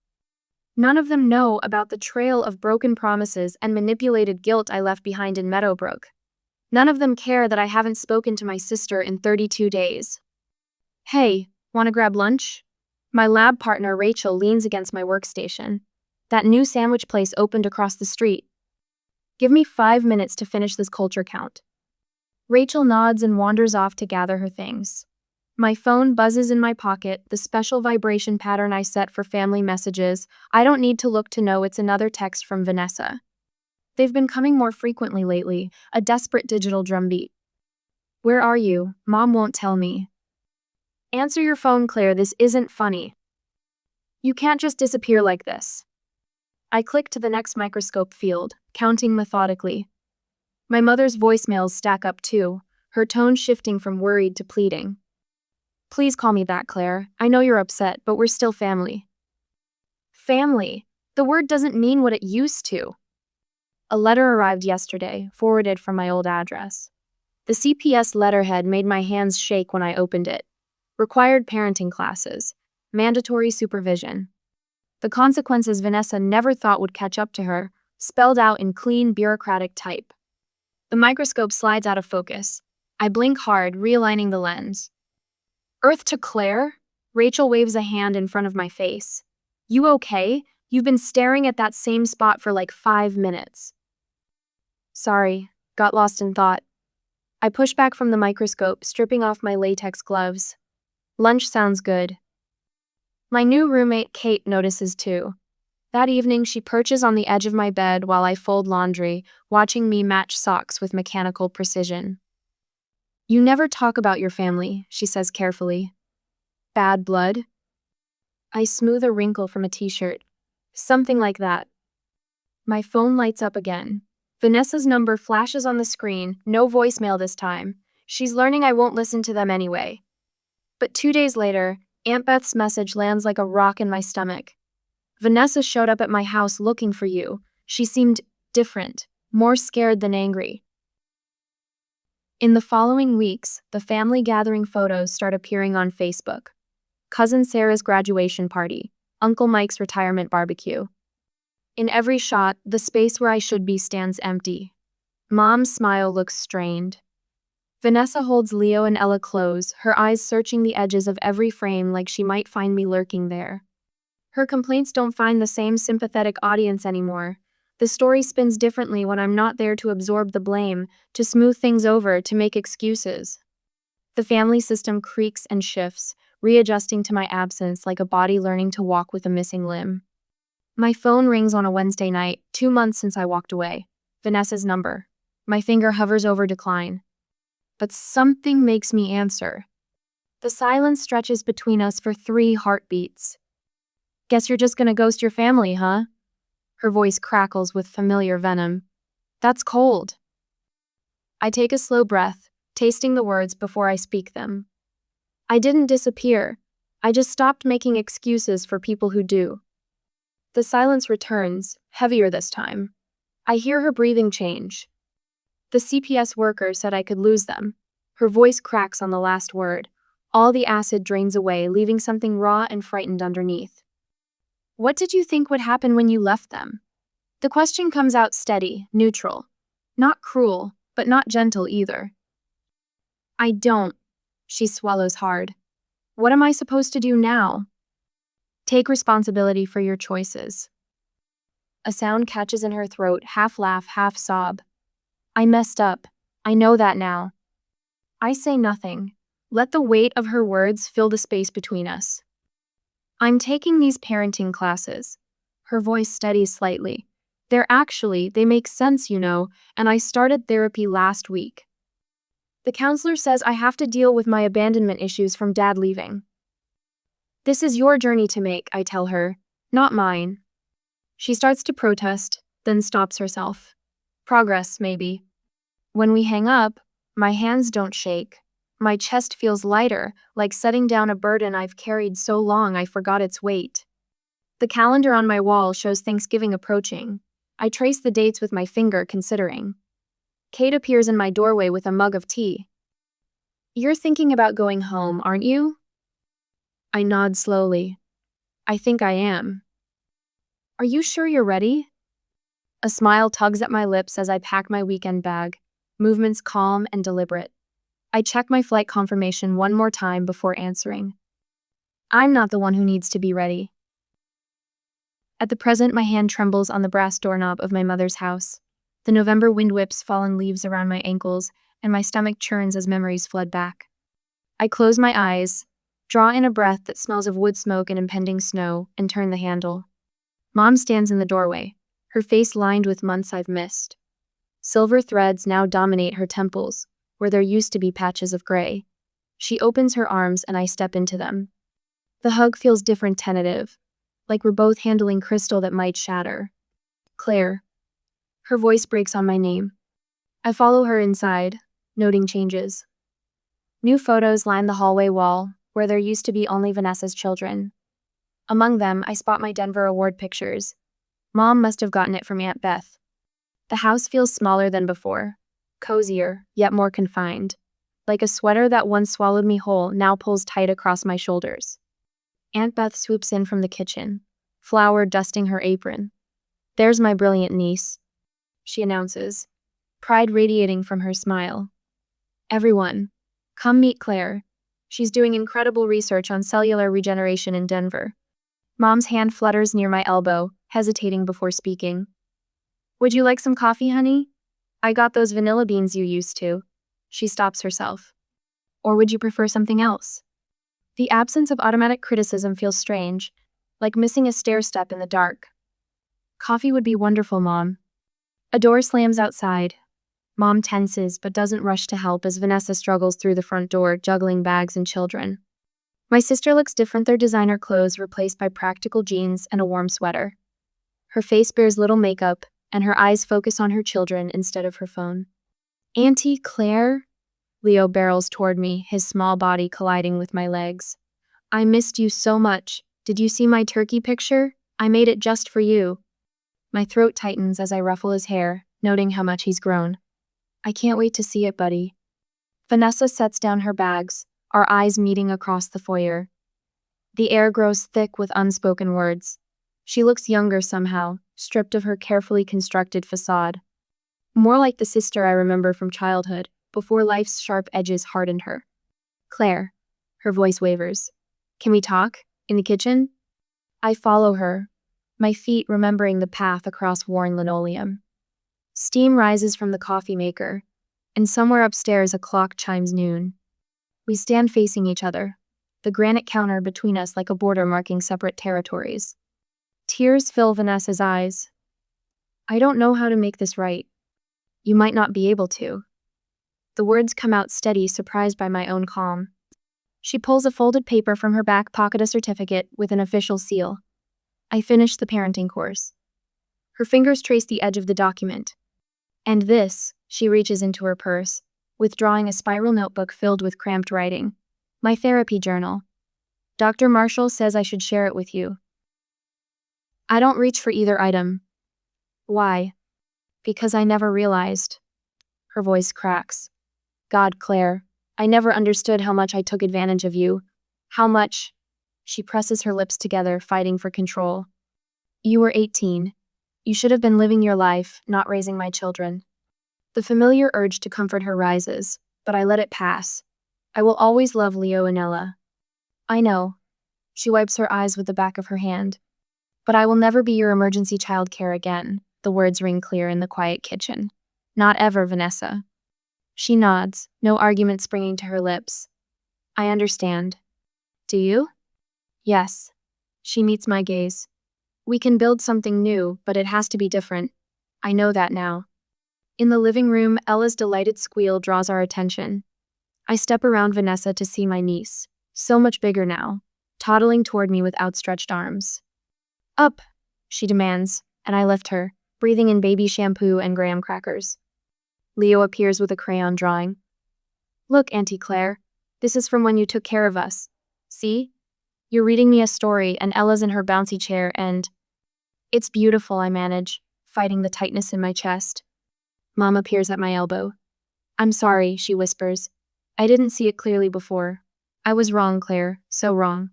None of them know about the trail of broken promises and manipulated guilt I left behind in Meadowbrook. None of them care that I haven't spoken to my sister in 32 days. Hey, want to grab lunch? My lab partner Rachel leans against my workstation. That new sandwich place opened across the street. Give me 5 minutes to finish this culture count. Rachel nods and wanders off to gather her things. My phone buzzes in my pocket, the special vibration pattern I set for family messages. I don't need to look to know it's another text from Vanessa. They've been coming more frequently lately, a desperate digital drumbeat. Where are you? Mom won't tell me. Answer your phone, Claire, this isn't funny. You can't just disappear like this. I click to the next microscope field, counting methodically. My mother's voicemails stack up too, her tone shifting from worried to pleading. Please call me back, Claire. I know you're upset, but we're still family. Family? The word doesn't mean what it used to. A letter arrived yesterday, forwarded from my old address. The CPS letterhead made my hands shake when I opened it. Required parenting classes. Mandatory supervision. The consequences Vanessa never thought would catch up to her, spelled out in clean, bureaucratic type. The microscope slides out of focus. I blink hard, realigning the lens. Earth to Claire? Rachel waves a hand in front of my face. You okay? You've been staring at that same spot for like 5 minutes. Sorry, got lost in thought. I push back from the microscope, stripping off my latex gloves. Lunch sounds good. My new roommate, Kate, notices too. That evening, she perches on the edge of my bed while I fold laundry, watching me match socks with mechanical precision. You never talk about your family, she says carefully. Bad blood? I smooth a wrinkle from a t-shirt. Something like that. My phone lights up again. Vanessa's number flashes on the screen, no voicemail this time. She's learning I won't listen to them anyway. But 2 days later, Aunt Beth's message lands like a rock in my stomach. Vanessa showed up at my house looking for you. She seemed different, more scared than angry. In the following weeks, the family gathering photos start appearing on Facebook. Cousin Sarah's graduation party, Uncle Mike's retirement barbecue. In every shot, the space where I should be stands empty. Mom's smile looks strained. Vanessa holds Leo and Ella close, her eyes searching the edges of every frame like she might find me lurking there. Her complaints don't find the same sympathetic audience anymore. The story spins differently when I'm not there to absorb the blame, to smooth things over, to make excuses. The family system creaks and shifts, readjusting to my absence like a body learning to walk with a missing limb. My phone rings on a Wednesday night, 2 months since I walked away. Vanessa's number. My finger hovers over decline. But something makes me answer. The silence stretches between us for 3 heartbeats. Guess you're just gonna ghost your family, huh? Her voice crackles with familiar venom. That's cold. I take a slow breath, tasting the words before I speak them. I didn't disappear. I just stopped making excuses for people who do. The silence returns, heavier this time. I hear her breathing change. The CPS worker said I could lose them. Her voice cracks on the last word. All the acid drains away, leaving something raw and frightened underneath. What did you think would happen when you left them? The question comes out steady, neutral. Not cruel, but not gentle either. I don't. She swallows hard. What am I supposed to do now? Take responsibility for your choices. A sound catches in her throat, half laugh, half sob. I messed up. I know that now. I say nothing. Let the weight of her words fill the space between us. I'm taking these parenting classes. Her voice steadies slightly. They make sense, you know, and I started therapy last week. The counselor says I have to deal with my abandonment issues from Dad leaving. This is your journey to make, I tell her, not mine. She starts to protest, then stops herself. Progress, maybe. When we hang up, my hands don't shake. My chest feels lighter, like setting down a burden I've carried so long I forgot its weight. The calendar on my wall shows Thanksgiving approaching. I trace the dates with my finger, considering. Kate appears in my doorway with a mug of tea. You're thinking about going home, aren't you? I nod slowly. I think I am. Are you sure you're ready? A smile tugs at my lips as I pack my weekend bag, movements calm and deliberate. I check my flight confirmation one more time before answering. I'm not the one who needs to be ready. At the present, my hand trembles on the brass doorknob of my mother's house. The November wind whips fallen leaves around my ankles, and my stomach churns as memories flood back. I close my eyes, draw in a breath that smells of wood smoke and impending snow, and turn the handle. Mom stands in the doorway, her face lined with months I've missed. Silver threads now dominate her temples, where there used to be patches of gray. She opens her arms and I step into them. The hug feels different, tentative, like we're both handling crystal that might shatter. Claire. Her voice breaks on my name. I follow her inside, noting changes. New photos line the hallway wall, where there used to be only Vanessa's children. Among them, I spot my Denver award pictures. Mom must have gotten it from Aunt Beth. The house feels smaller than before, cozier, yet more confined. Like a sweater that once swallowed me whole now pulls tight across my shoulders. Aunt Beth swoops in from the kitchen, flour dusting her apron. "There's my brilliant niece," she announces, pride radiating from her smile. "Everyone, come meet Claire. She's doing incredible research on cellular regeneration in Denver." Mom's hand flutters near my elbow, hesitating before speaking. "Would you like some coffee, honey? I got those vanilla beans you used to." She stops herself. "Or would you prefer something else?" The absence of automatic criticism feels strange, like missing a stair-step in the dark. "Coffee would be wonderful, Mom." A door slams outside. Mom tenses but doesn't rush to help as Vanessa struggles through the front door, juggling bags and children. My sister looks different, their designer clothes replaced by practical jeans and a warm sweater. Her face bears little makeup, and her eyes focus on her children instead of her phone. "Auntie Claire?" Leo barrels toward me, his small body colliding with my legs. "I missed you so much. Did you see my turkey picture? I made it just for you." My throat tightens as I ruffle his hair, noting how much he's grown. "I can't wait to see it, buddy." Vanessa sets down her bags, our eyes meeting across the foyer. The air grows thick with unspoken words. She looks younger somehow, stripped of her carefully constructed facade. More like the sister I remember from childhood, before life's sharp edges hardened her. "Claire." Her voice wavers. "Can we talk? In the kitchen?" I follow her, my feet remembering the path across worn linoleum. Steam rises from the coffee maker, and somewhere upstairs a clock chimes noon. We stand facing each other, the granite counter between us like a border marking separate territories. Tears fill Vanessa's eyes. "I don't know how to make this right." "You might not be able to." The words come out steady, surprised by my own calm. She pulls a folded paper from her back pocket, a certificate with an official seal. "I finished the parenting course." Her fingers trace the edge of the document. "And this," she reaches into her purse, withdrawing a spiral notebook filled with cramped writing. "My therapy journal. Dr. Marshall says I should share it with you." I don't reach for either item. "Why?" "Because I never realized." Her voice cracks. "God, Claire, I never understood how much I took advantage of you. How much—" She presses her lips together, fighting for control. "You were 18. You should have been living your life, not raising my children." The familiar urge to comfort her rises, but I let it pass. "I will always love Leo and Ella." "I know." She wipes her eyes with the back of her hand. "But I will never be your emergency child care again." The words ring clear in the quiet kitchen. "Not ever, Vanessa." She nods, no argument springing to her lips. "I understand." "Do you?" "Yes." She meets my gaze. "We can build something new, but it has to be different. I know that now." In the living room, Ella's delighted squeal draws our attention. I step around Vanessa to see my niece, so much bigger now, toddling toward me with outstretched arms. "Up," she demands, and I lift her, breathing in baby shampoo and graham crackers. Leo appears with a crayon drawing. "Look, Auntie Claire, this is from when you took care of us. See? You're reading me a story, and Ella's in her bouncy chair, and—" "It's beautiful," I manage, fighting the tightness in my chest. Mom appears at my elbow. "I'm sorry," she whispers. "I didn't see it clearly before. I was wrong, Claire, so wrong."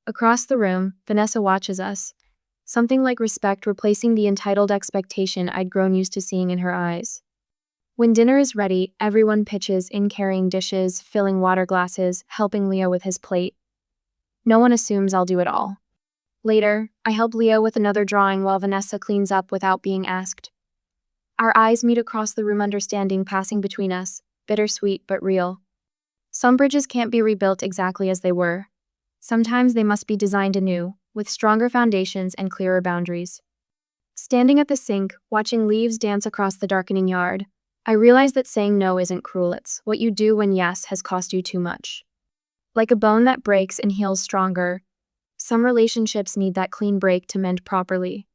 Across the room, Vanessa watches us, something like respect replacing the entitled expectation I'd grown used to seeing in her eyes. When dinner is ready, everyone pitches in, carrying dishes, filling water glasses, helping Leo with his plate. No one assumes I'll do it all. Later, I help Leo with another drawing while Vanessa cleans up without being asked. Our eyes meet across the room, understanding passing between us, bittersweet but real. Some bridges can't be rebuilt exactly as they were. Sometimes they must be designed anew, with stronger foundations and clearer boundaries. Standing at the sink, watching leaves dance across the darkening yard, I realize that saying no isn't cruel, it's what you do when yes has cost you too much. Like a bone that breaks and heals stronger, some relationships need that clean break to mend properly.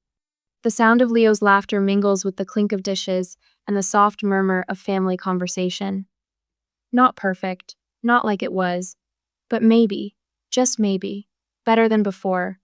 The sound of Leo's laughter mingles with the clink of dishes and the soft murmur of family conversation. Not perfect, not like it was, but maybe, just maybe, better than before.